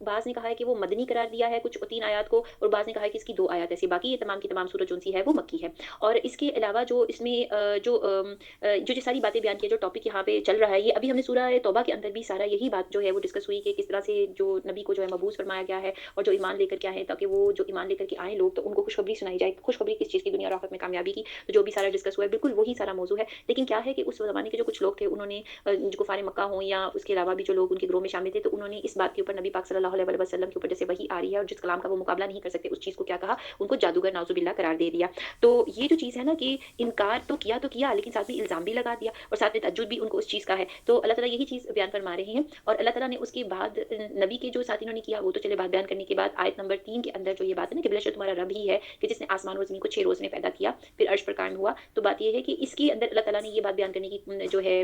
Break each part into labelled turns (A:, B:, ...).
A: बाज़ ने कहा है कि वो मदनी करार दिया है कुछ 3 आयत को, और बाज़ ने कहा है कि इसकी 2 आयत ऐसी, बाकी ये तमाम की तमाम सूरत जो-सी है वो मक्की है। और इसके अलावा जो इसमें जो ये सारी बातें बयान की है, जो टॉपिक यहाँ पे चल रहा है, ये अभी हमने सूरह तौबा के अंदर भी सारा यही बात जो है वो डिस्कस हुई कि किस तरह से जो नबी को जो है मबऊस फरमाया गया है, और जो ईमान लेकर के आए हैं, ताकि वो जो ईमान लेकर के आए लोग, तो उनको खुशखबरी सुनाई जाए। खुशखबरी किस चीज़ की? दुनिया और आखिरत में कामयाबी की। तो जो भी सारा डिस्कस हुआ है, बिल्कुल वही सारा मौज़ू है। लेकिन क्या है कि उस ज़माने के जो कुछ लोग थे, उन्होंने जो कुफ़ार मक्का हों या उसके अलावा भी जो लोग उनके गिरोह में शामिल थे, तो उन्होंने इस बात के ऊपर नबी पाक सल्लल्लाहु अलैहि वसल्लम के ऊपर जैसे वही आ रही है और जिस कलाम का वो मुकाबला नहीं कर सकते, उस चीज़ को क्या कहा? उनको जादूगर नाउज़ुबिल्लाह करार दे दिया। तो ये जो चीज़ है ना कि इनकार तो किया, लेकिन साथ में इल्ज़ाम भी लगा दिया, और साथ में तअज्जुब भी उनको उस चीज़ का है। तो अल्लाह ताला यही चीज़ बयान फरमा रहे हैं, और अल्लाह ताला ने उसके बाद नबी के जो साथ इन्होंने किया, वो तो चले बात बयान करने के बाद आयत नंबर 3 के अंदर जो ये बात है ना कि बेशक तुम्हारा रब ही है कि जिसने आसमान और ज़मीन को 6 रोज़ में पैदा किया, फिर अर्श पर कायम हुआ। तो बात ये है कि इसके अंदर अल्लाह ताला ने ये बात बयान करने की जो है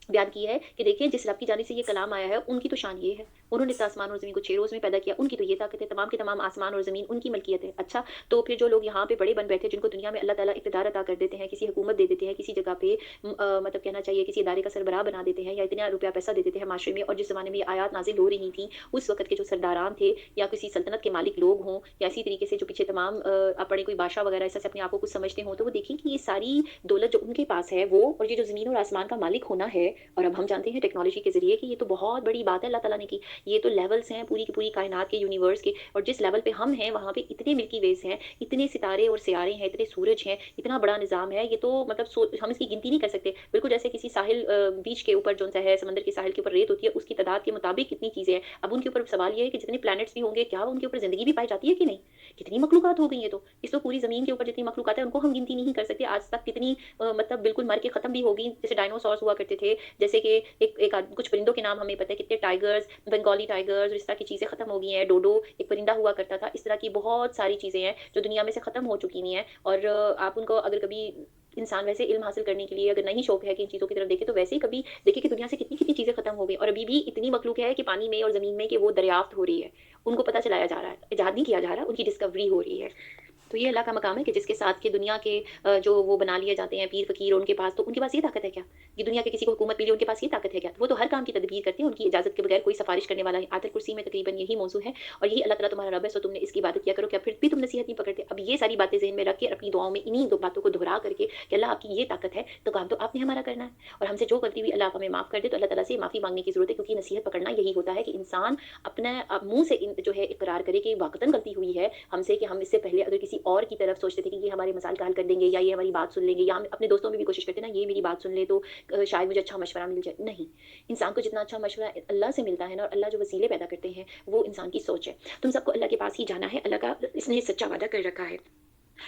A: बयान की है कि देखिए जिस रब की जानिब से ये कलाम आया है, उनकी तो शान ये है। उन्होंने तो आसमान और ज़मीन को 6 रोज़ में पैदा किया, उनकी तो ये ताकत है, तमाम के तमाम आसमान और ज़मीन उनकी मलकियत है। अच्छा, तो फिर जो लोग यहाँ पे बड़े बन बैठे, जिनको दुनिया में अल्लाह ताला इक़्तिदार अता कर देते हैं, किसी हुकूमत दे देते हैं, किसी जगह पे मतलब कहना चाहिए किसी इदारे का सरबराह बना देते हैं, या इतना रुपया पैसा दे देते हैं माशरे में, और जिस ज़माने में ये आयात नाज़िल हो रही थी, उस वक़्त के जो सरदारान थे या किसी सल्तनत के मालिक लोग हों, या इसी तरीके से जो पीछे तमाम अपने कोई बादशाह वग़ैरह ऐसा से अपने आप को कुछ समझते हों, तो वो देखें कि ये सारी दौलत जो उनके पास है वो, और ये जो ज़मीन और आसमान का मालिक होना है, और अब हम जानते हैं टेक्नोलॉजी के ज़रिए कि ये तो बहुत बड़ी बात है अल्लाह ताला ने की। ये तो लेवल्स हैं पूरी की पूरी कायनात के, यूनिवर्स के, और जिस लेवल पे हम हैं वहाँ पे इतने मिल्की वेज़ हैं, इतने सितारे और सियारे हैं, इतने सूरज हैं, इतना बड़ा निज़ाम है, ये तो मतलब हम इसकी गिनती नहीं कर सकते। बिल्कुल जैसे किसी साहिल बीच के ऊपर जो-सा है, समंदर के साहिल के ऊपर रेत होती है, उसकी तादाद के मुताबिक कितनी चीज़ें हैं। अब उनके ऊपर सवाल ये है कि जितने प्लैनेट्स भी होंगे, क्या उनके ऊपर ज़िंदगी भी पाई जाती है कि नहीं? कितनी मखलूक़ात हो गई हैं तो। इस तो पूरी ज़मीन के ऊपर जितनी मखलूक़ात है, उनको हम गिनती नहीं कर सकते। आज तक कितनी मतलब बिल्कुल मर के ख़त्म भी हो गई, जैसे डायनासोर्स हुआ करते थे, जैसे कि एक एक आद कुछ परिंदों के नाम हमें पता है, कितने टाइगर्स, बंगाली टाइगर्स, इस तरह की चीज़ें ख़त्म हो गई हैं। डोडो एक परिंदा हुआ करता था। इस तरह की बहुत सारी चीज़ें हैं, जो दुनिया में से ख़त्म हो चुकी हुई हैं, और आप उनको अगर कभी इंसान वैसे इल्म हासिल करने के लिए अगर नहीं शौक है कि इन चीज़ों की तरफ देखे, तो वैसे ही कभी देखे कि दुनिया से कितनी-कितनी चीज़ें ख़त्म हो गई, और अभी भी इतनी मख़लूक़ है कि पानी में और ज़मीन में कि वो दरियाफ़्त हो रही है। उनको पता चलाया जा रहा है, इजाद नहीं किया जा रहा, उनकी डिस्कवरी हो रही है। तो ये अल्लाह का मकाम है कि जिसके साथ कि दुनिया के जो वो बना लिए जाते हैं पीर फ़कीर, उनके पास, तो उनके पास ये ताकत है क्या? कि दुनिया के किसी को हुकूमत मिली, उनके पास ये ताकत है क्या? वो तो हर काम की तदबीर करते हैं, उनकी इजाज़त के बगैर कोई सिफ़ारिश करने वाला नहीं। आयतुल कुर्सी में तकरीबन यही मौज़ू है, और यही अल्लाह ताला तुम्हारा रब है, सो तुमने इसकी इबादत किया करो। क्या फिर भी तुम नसीहत नहीं पकड़ते? अब ये सारी बातें ज़हन में रख के अपनी दुआओं में इन्हीं 2 बातों को दोहरा करके कि अल्लाह आपकी ये ताकत है, तो काम तो आपने हमारा करना है, और हमसे जो गलती हुई अल्लाह आप हमें माफ़ कर दे। तो अल्लाह ताला से माफ़ी माँगने की ज़रूरत है, क्योंकि नसीहत पकड़ना यही होता है कि इंसान अपने मुँह से जो है इकरार करे कि वाक़तन गलती हुई है हमसे, कि हम इससे पहले अगर किसी और की तरफ सोचते थे कि ये हमारे मसाइल का हल कर देंगे, या ये हमारी बात सुन लेंगे, या हम अपने दोस्तों में भी कोशिश करते हैं ना, ये मेरी बात सुन ले तो शायद मुझे अच्छा मशवरा मिल जाए। नहीं, इंसान को जितना अच्छा मशवरा अल्लाह से मिलता है ना, और अल्लाह जो वसीले पैदा करते हैं, वो इंसान की सोच है। तुम सबको अल्लाह के पास ही जाना है, अल्लाह का इसने सच्चा वादा कर रखा है।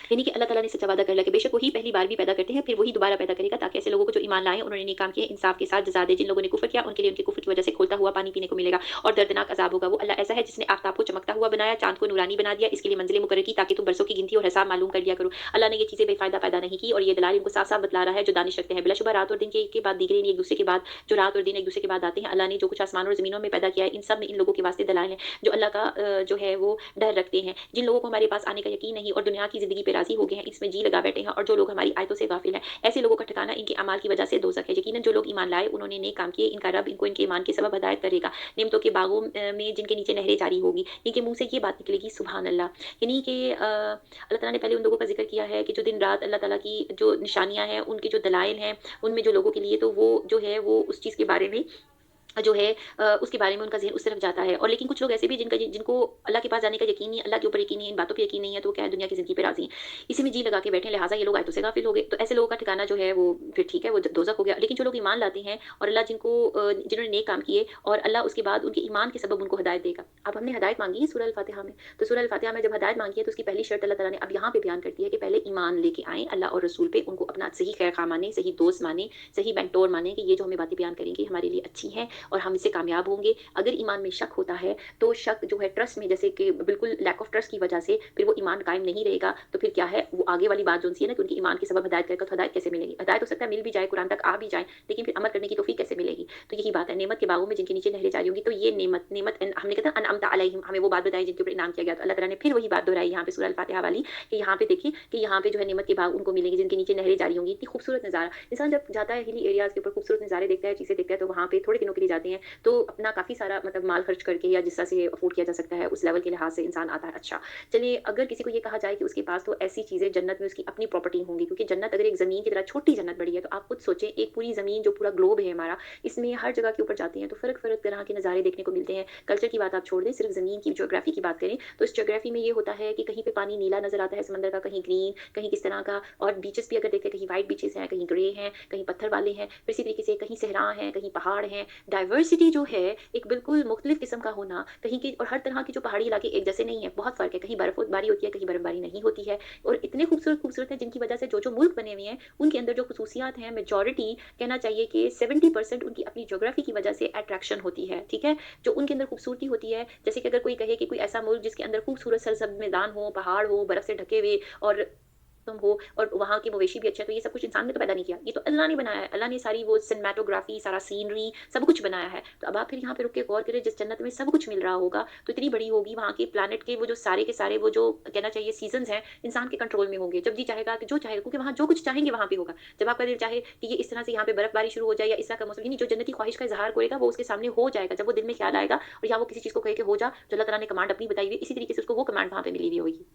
A: यानी कि अल्लाह ताला ने सच्चा वादा कर लिया कि बेशक वही पहली बार भी पैदा करते हैं, फिर वही दोबारा पैदा करेगा, ताकि ऐसे लोगों को जो ईमान लाए, उन्होंने नेक काम किए, इंसाफ के साथ जज़ा दे। जिन लोगों ने कुफ़्र किया, उनके लिए उनके कुफ़्र की वजह से खौलता हुआ पानी पीने को मिलेगा, और दर्दनाक अज़ाब होगा। वो अल्लाह ऐसा है जिसने आफ़ताब को चमकता हुआ बनाया, चाँद को नूरानी बना दिया, इसके लिए मंज़िलें मुकर्रर की ताकि तुम बरसों की गिनती और हिसाब मालूम कर लिया करो। अल्लाह ने ये चीज़ें बेफ़ायदा पैदा नहीं की, और ये दलाल इनको साफ-साफ बतला रहा है जो दानिश रखते हैं। बिलाशुबह रात और दिन के बाद दीगरें एक दूसरे के बाद, जो रात और दिन एक दूसरे के बाद आते हैं। अल्लाह ने जो कुछ आसमान और ज़मीनों में पैदा किया है, इन सब में इन लोगों के वास्ते दलाइल हैं, जो अल्लाह का जो है वो डर रखते हैं। जिन लोगों को हमारे पास आने का यकीन नहीं और दुनिया की ज़िंदगी पे राज़ी हो गए हैं, इसमें जी लगा बैठे हैं, और जो लोग हमारी आयतों से गाफिल हैं, ऐसे लोगों का ठिकाना इनके अमाल की वजह से दोज़ख है। यकीनन जो लोग ईमान लाए, उन्होंने नेक काम किए, इनका रब इनको इनके ईमान के सबब हिदायत करेगा। नेमतों के बागों में जिनके नीचे नहरें जारी होगी, इनके मुँह से ये बात निकलेगी सुभान अल्लाह। यानी कि अल्लाह ताला ने पहले उन लोगों का ज़िक्र किया है कि जो दिन-रात अल्लाह ताला की जो निशानियाँ हैं, उनके जो दलाइल हैं, उनमें जो लोगों के लिए तो वो जो है वो उस चीज़ के बारे में जो है उसके बारे में उनका ज़हन उस तरफ जाता है। और लेकिन कुछ लोग ऐसे भी जिनको अल्लाह के पास जाने का यकीन नहीं, अल्लाह के ऊपर यकीन नहीं है, इन बातों पे यकीन नहीं है, तो वो क्या है दुनिया की ज़िंदगी पे राज़ी हैं। इसी में जी लगा के बैठे हैं, लिहाज़ा ये लोग आयतों से गाफ़िल हो गए। तो ऐसे लोगों का ठिकाना जो है वो फिर ठीक है, वो दोज़ख हो गया। लेकिन जो लोग ईमान लाते हैं, और अल्लाह जिन्होंने नेक काम किए, और अल्लाह उसके बाद उनके ईमान के सबब उनको हिदायत देगा। अब हमने हिदायत माँगी है सूरह अल-फातिहा में, तो सूरह अल-फातिहा में जब हिदायत माँगी है, तो उसकी पहली शर्त अल्लाह ताला ने अब यहाँ पे बयान कर दी है कि पहले ईमान लेके आएँ अल्लाह और रसूल पे, उनको अपना सही ख़ैर-ख़ाह मानें, सही दोस्त मानें, सही मेंटोर मानें कि ये जो हमें बातें बयान करेंगे हमारे लिए अच्छी हैं, और हम इससे कामयाब होंगे। अगर ईमान में शक होता है, तो शक जो है ट्रस्ट में, जैसे कि बिल्कुल लैक ऑफ ट्रस्ट की वजह से फिर वो ईमान कायम नहीं रहेगा, तो फिर क्या है वो आगे वाली बात जो-सी है ना कि उनके ईमान के सबब हिदायत करेगा, तो हिदायत कैसे मिलेगी? हिदायत हो सकता है मिल भी जाए, कुरान तक आ भी जाए, लेकिन फिर अमल करने की तौफीक कैसे मिलेगी? तो यही बात है, नेमत के बागों में जिनके नीचे नहरें जारी होंगी, तो ये नेमत हमने कहा था अनअमता अलैहिम, हमें वो बात बताई जिनके ऊपर इनाम किया गया। तो अल्लाह ताला ने फिर वही बात दोहराई यहाँ पे सूरह अल-फातिहा वाली, कि यहाँ पे देखिए कि यहाँ पे जो है नेमत के बाग उनको मिलेंगे जिनके नीचे नहरें जारी होंगी। इतनी खूबसूरत नज़ारा, इंसान जब जाता है हिली एरियाज़ के ऊपर खूबसूरत नज़ारे देखता है, चीज़ें देखता है, तो वहाँ पे थोड़े दिनों के लिए जाते हैं, तो अपना काफ़ी सारा मतलब माल खर्च करके या जिस तरह से अफ़ोर्ड किया जा सकता है, उस लेवल के लिहाज़ से इंसान आता है। अच्छा, चलिए अगर किसी को ये कहा जाए कि उसके पास तो ऐसी चीज़ें जन्नत में उसकी अपनी प्रॉपर्टी होंगी, क्योंकि जन्नत अगर एक ज़मीन की तरह छोटी जन्नत बड़ी है, तो आप खुद सोचें एक पूरी ज़मीन जो पूरा ग्लोब है हमारा, इसमें हर जगह के ऊपर जाते हैं तो फ़र्क-फ़र्क तरह के नज़ारे देखने को मिलते हैं। कल्चर की बात आप छोड़ दें, सिर्फ़ ज़मीन की ज्योग्राफ़ी की बात करें, तो इस ज्योग्राफ़ी में ये होता है कि कहीं पे पानी नीला नज़र आता है समंदर का, कहीं ग्रीन, कहीं किस तरह का, और बीचेज़ भी अगर देखें कहीं व्हाइट बीचेज़ हैं, कहीं ग्रे हैं, कहीं पत्थर वाले हैं, फिर इसी तरीके से कहीं सहरा हैं, कहीं पहाड़ हैं। डाइवर्सिटी जो है, एक बिल्कुल मुख्तलिफ किस्म का होना, कहीं की, और हर तरह के जो पहाड़ी इलाके एक जैसे नहीं है, बहुत फ़र्क है। कहीं बर्फ़बारी होती है, कहीं बर्फ़बारी नहीं होती है, और इतने खूबसूरत-खूबसूरत हैं जिनकी वजह से जो-जो मुल्क बने हुए हैं, उनके अंदर जो ख़ुसूसियात हैं, मेजॉरिटी कहना चाहिए कि 70% उनकी अपनी ज्योग्राफ़ी की वजह से अट्रैक्शन होती है, ठीक है? जो उनके अंदर खूबसूरती होती है, जैसे कि अगर कोई कहे कि कोई ऐसा मुल्क जिसके अंदर खूबसूरत सरसब्ज़ मैदान हो, पहाड़ हो, बर्फ़ से ढके हुए, और तुम हो, और वहाँ के मवेशी भी अच्छे हैं, तो ये सब कुछ इंसान ने तो पैदा नहीं किया, ये तो अल्लाह ने बनाया है। अल्लाह ने सारी वो सिनेमैटोग्राफ़ी, सारा सीनरी, सब कुछ बनाया है। तो अब आप फिर यहाँ पे रुक के गौर करें, जिस जन्नत में सब कुछ मिल रहा होगा, तो इतनी बड़ी होगी, वहाँ के प्लैनेट के वो जो सारे के सारे वो जो कहना चाहिए सीज़न्स हैं, इंसान के कंट्रोल में होंगे। जब जी चाहेगा कि जो चाहेगा, क्योंकि वहाँ जो कुछ चाहेंगे वहाँ पे होगा। जब आपका दिल चाहे कि ये इस तरह से यहाँ पे बर्फ़बारी शुरू हो जाए या इस तरह का मौसम, यानी जो जन्नती ख़्वाहिश का इज़हार करेगा, वो उसके सामने हो जाएगा। जब वो दिल में ख़्याल आएगा, और या वो किसी चीज़ को कहे कि हो जा, जो अल्लाह ताला ने कमांड अपनी बताई हुई है, इसी तरीके से उसको वो कमांड वहाँ पे मिली हुई होगी।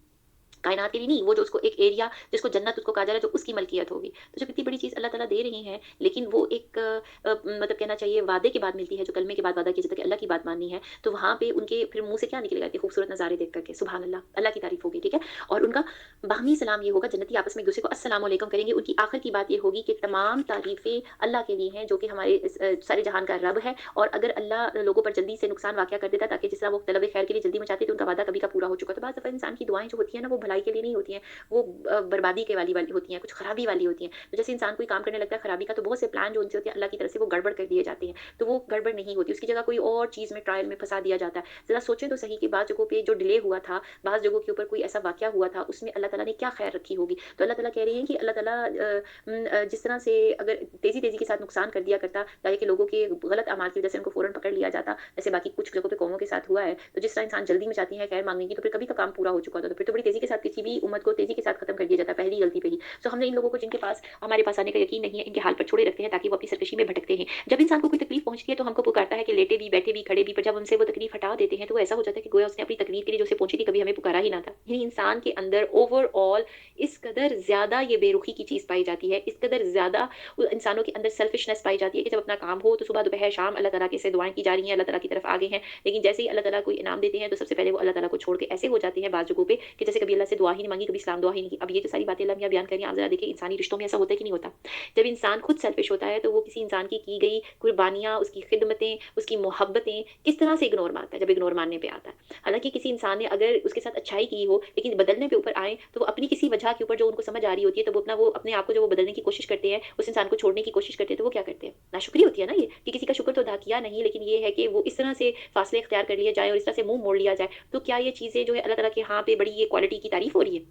A: कायनात के लिए नहीं, वो जो उसको एक एरिया जिसको जन्नत उसको कहा जा रहा है, जो उसकी मलकियत होगी। तो जब इतनी बड़ी चीज़ अल्लाह ताला दे रहे हैं, लेकिन वो एक मतलब कहना चाहिए वादे के बाद मिलती है, जो कलमे के बाद वादा किया जाता है कि अल्लाह की बात माननी है, तो वहाँ पे उनके फिर मुँह से क्या निकलेगा, इतने खूबसूरत नज़ारे देख कर के, सुभान अल्लाह, अल्लाह की तारीफ़ होगी, ठीक है? और उनका बाहमी सलाम ये होगा, जन्नती आपस में एक-दूसरे को अस्सलाम वालेकुम करेंगे। उनकी आखिर की बात ये होगी कि तमाम तारीफ़ें अल्लाह के लिए हैं, जो कि हमारे इस सारे जहान का रब है, और अगर अल्लाह लोगों पर जल्दी से नुकसान वाक़या कर देता, ताकि जिस तरह वो तलब खैर के लिए जल्दी मचाते, तो उनका वादा कभी का पूरा हो चुका। तो बाज़ दफ़ा इंसान की दुआएँ जो होती हैं ना, वो भलाई के लिए नहीं होती हैं, वो बर्बादी के वाली वाली होती हैं, कुछ खराबी वाली होती हैं। तो जैसे इंसान कोई काम करने लगता है खराबी का, तो बहुत से प्लान जो उनसे होते हैं अल्लाह की तरफ से, वो गड़बड़ कर दिए जाते हैं। तो वो गड़बड़ नहीं होती, उसकी जगह कोई और चीज़ में, ट्रायल में फँसा दिया जाता है। ज़रा सोचें तो सही कि बाज़ जगहों पे जो डिले हुआ था, बाज़ जगहों के ऊपर कोई ऐसा वाक़या हुआ था, उसमें अल्लाह ताला ने क्या ख़ैर रखी होगी। तो अल्लाह ताला कह रहे हैं कि अल्लाह ताला जिस तरह से अगर तेज़ी-तेज़ी के साथ नुकसान कर दिया करता, ताकि लोगों के गलत अमाल की वजह से उनको फ़ौरन पकड़ लिया जाता, जैसे बाकी कुछ जगहों पे कौमों के साथ हुआ है, तो जिस तरह इंसान जल्दी में चाहती है खैर माँगने की, तो फिर कभी का काम पूरा हो चुका होता, तो फिर तो बड़ी तेज़ी के साथ किसी भी उम्मत को तेज़ी के साथ खत्म कर दिया जाता है, पहली गलती पे ही। सो हमने इन लोगों को, जिनके पास हमारे पास आने का यकीन नहीं है, इनके हाल पर छोड़े रखते हैं, ताकि वो अपनी सरकशी में भटकते हैं। जब इंसान को कोई तकलीफ पहुँचती है, तो हमको पुकारता है कि लेटे भी, बैठे भी, खड़े भी, पर जब उनसे वो तकलीफ हटा देते हैं, तो वो ऐसा हो जाता है कि गोया उसने अपनी तकलीफ के लिए जो उसे पहुँची थी, कभी हमें पुकारा ही ना था। यानी इंसान के अंदर ओवरऑल इस कदर ज़्यादा ये बेरुखी की चीज़ पाई जाती है, इस कदर ज़्यादा इंसानों के अंदर सेल्फिशनेस पाई जाती है, कि जब अपना काम हो, तो सुबह, दोपहर, शाम अल्लाह ताला के से दुआएँ की जा रही हैं, अल्लाह ताला की तरफ आगे हैं, लेकिन जैसे ही अल्लाह ताला कोई इनाम देते हैं, तो सबसे पहले वो अल्लाह ताला को छोड़ के ऐसे हो जाते हैं बाज़ जगहों पे, कि जैसे कभी अल्लाह से दुआ ही नहीं माँगी, कभी सलाम दुआ ही नहीं की। अब ये जो सारी बातें अल्लाह मियाँ बयान कर रही हैं, आप ज़रा देखिए इंसानी रिश्तों में ऐसा होता है कि नहीं होता? जब इंसान खुद सेल्फिश होता है, तो वो किसी इंसान की गई कुर्बानियाँ, उसकी खिदमतें, उसकी मोहब्बतें किस तरह से इग्नोर मारता है, जब इग्नोर मारने पे आता है। हालाँकि किसी इंसान ने अगर उसके साथ अच्छाई की हो, लेकिन बदलने पे ऊपर आएँ, तो वो अपनी किसी वजह के ऊपर जो उनको समझ आ रही होती है, तो वो अपने आप को जो वो बदलने की कोशिश करते हैं, उस इंसान को छोड़ने की कोशिश करते हैं, तो वो क्या करते हैं? नाशुक्री होती है ना ये, कि किसी का शुक्र तो अदा किया नहीं, लेकिन ये है कि वो इस तरह से फासले इख्तियार कर लिए जाएँ और इस तरह से मुँह मोड़ लिया जाए। तो क्या ये चीज़ें जो है अल्लाह ताला के यहाँ पे बड़ी ये क्वालिटी की तारीफ़ हो रही है?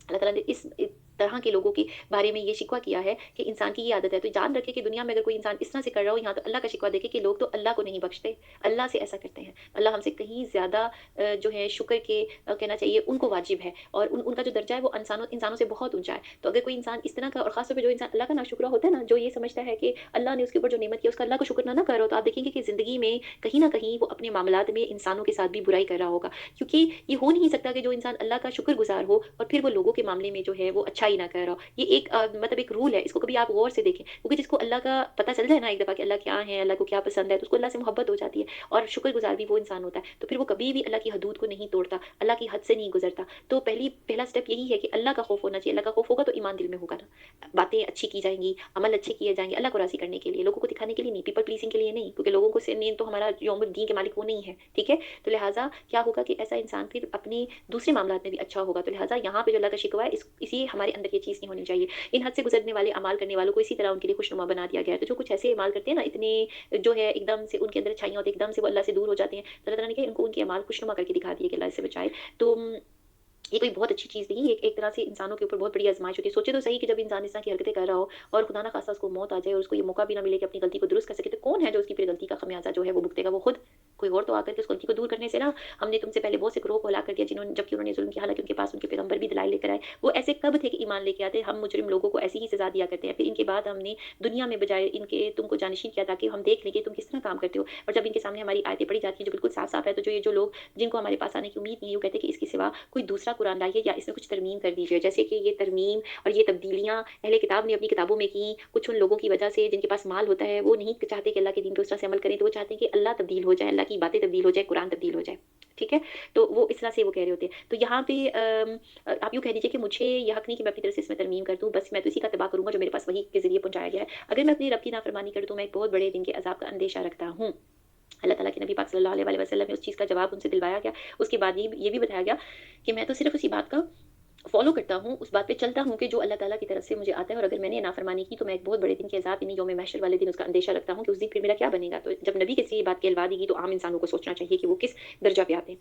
A: अल्लाह ताला ने इस तरह के लोगों के बारे में ये शिकवा किया है कि इंसान की ये आदत है। तो जान रखें कि दुनिया में अगर कोई इंसान इस तरह से कर रहा हो, यहाँ तो अल्लाह का शिकवा देखे कि लोग तो अल्लाह को नहीं बख्शते, अल्लाह से ऐसा करते हैं। अल्लाह हमसे कहीं ज़्यादा जो है शुक्र के कहना चाहिए उनको वाजिब है, और उनका जो दर्जा है वो इंसानों से बहुत ऊँचा है। तो अगर कोई इंसान इस तरह का, और ख़ास तौर पे जो इंसान अल्लाह का नाशुक्रा होता है ना, जो ये समझता है कि अल्लाह ने उसके ऊपर जो नेमत की है उसका अल्लाह को शुक्र ना कर रहा हो, तो आप देखेंगे कि ज़िंदगी में कहीं न कहीं वो अपने मामलात में इंसानों के साथ भी बुराई कर रहा होगा। क्योंकि ये हो नहीं सकता कि जो इंसान अल्लाह का शुक्रगुज़ार हो और फिर वो लोगों के मामले में जो है वो अच्छाई ना कर रहा हो। ये एक मतलब एक रूल है, इसको कभी आप गौर से देखें, क्योंकि जिसको अल्लाह का पता चल जाए ना एक दफ़ा कि अल्लाह क्या है, अल्लाह को क्या पसंद है, तो उसको अल्लाह से मोहब्बत हो जाती है, और शुक्रगुज़ार भी वो इंसान होता है। तो फिर वो कभी भी अल्लाह की हदूद को नहीं तोड़ता, अल्लाह की हद से नहीं गुज़रता। तो पहला स्टेप यही है कि अल्लाह का खौफ होना चाहिए। अल्लाह का खौफ होगा तो ईमान दिल में होगा ना। बातें अच्छी की जाएँगी, अमल अच्छे किए जाएँगे, अल्लाह को राज़ी करने के लिए, लोगों को दिखाने के लिए नहीं, पीपल प्लीज़िंग के लिए नहीं, क्योंकि लोगों को से मेन तो हमारा यौमुद्दीन के मालिक वो नहीं है, ठीक है? तो लिहाज़ा क्या होगा कि ऐसा इंसान फिर अपने दूसरे मामलात में भी अच्छा होगा। तो लिहाज़ा यहाँ पे जो अल्लाह का शिकवा है, इसी हमारे अंदर ये चीज़ नहीं होनी चाहिए। इन हद से गुज़रने वाले अमाल करने वालों को इसी तरह उनके लिए खुशनुमा बना दिया गया है। तो जो कुछ ऐसे अमाल करते हैं ना, इतने जो है एकदम से उनके अंदर अच्छाइयाँ होती हैं, एकदम से वो अल्लाह से दूर हो जाते हैं। तो अल्लाह ताला ने कहा इनको उनके अमाल खुशनुमा करके दिखा दिए कि अल्लाह इससे बचाए। तो ये कोई बहुत अच्छी चीज़ नहीं है, एक तरह से इंसानों के ऊपर बहुत बड़ी आज़माइश होती है। सोचे तो सही कि जब इंसान इस तरह की हरकतें कर रहा हो और खुदा ना ख़ास्ता उसको मौत आ जाए और उसको ये मौका भी ना मिले कि अपनी गलती को दुरुस्त कर सके, तो कौन है जो उसकी फिर गलती का ख़मियाज़ा जो है वो भुगतेगा? वो खुद। कोई और तो आकर के उस गलती को दूर करने से ना, हमने तुमसे पहले बहुत से ग्रोह को हलाक कर दिया जिन्होंने, जबकि उन्होंने ज़ुल्म किया, हालाँकि उनके पास उनके पैगंबर भी दलाइल लेकर आए। वो ऐसे कब थे कि ईमान लेके आते, हम मुजरिम लोगों को ऐसी ही सज़ा दिया करते हैं। फिर इनके बाद हमने दुनिया में बजाय इनके तुमको जानशीन किया ताकि हम देख लें कि तुम किस तरह काम करते हो। और जब इनके सामने हमारी आयतें पढ़ी जाती हैं जो बिल्कुल साफ-साफ है, तो जो ये जो लोग जिनको हमारे पास आने की उम्मीद नहीं है, वो कहते हैं कि इसके सिवा कोई दूसरा कुरान लाइए या इसमें कुछ तरमीम कर दीजिए। जैसे कि ये तरमीम और ये तब्दीलियाँ अहले किताब ने अपनी किताबों में की, कुछ उन लोगों की वजह से जिनके पास माल होता है, वो नहीं चाहते कि अल्लाह के दीन पे उस तरह से अमल करें, तो वो चाहते हैं कि अल्लाह तब्दील हो जाए, अल्लाह की बातें तब्दील हो जाए, कुरान तब्दील हो जाए। ठीक है? तो वो इस तरह से वो कह रहे होते हैं। तो यहाँ पे आप यूँ कह दीजिए कि मुझे ये हक़ नहीं कि मैं अपनी तरफ से इसमें तरमीम कर दूँ, बस मैं तो इसी का इत्तिबा करूँगा जो मेरे पास वही के ज़रिए पहुँचाया गया है। अगर मैं अपने रब की नाफ़रमानी करूँ तो मैं एक बहुत बड़े दिन के अज़ाब का अंदेशा रखता हूँ। अल्लाह ताला के नबी पाक सल्लल्लाहु अलैहि वसल्लम ने उस चीज़ का जवाब उनसे दिलवाया गया। उसके बाद ये भी बताया गया कि मैं तो सिर्फ़ उसी बात का फ़ॉलो करता हूँ, उस बात पे चलता हूँ कि जो अल्लाह ताला की तरफ से मुझे आता है, और अगर मैंने नाफ़रमानी की तो मैं एक बहुत बड़े दिन के अज़ाब यानी यौम महशर वाले दिन उसका अंदेशा रखता हूँ कि उस दिन फिर मेरा क्या बनेगा। तो जब नबी किसी ये बात कहलवा देगी तो आम इंसानों को सोचना चाहिए कि वो किस दर्जा पे आते हैं।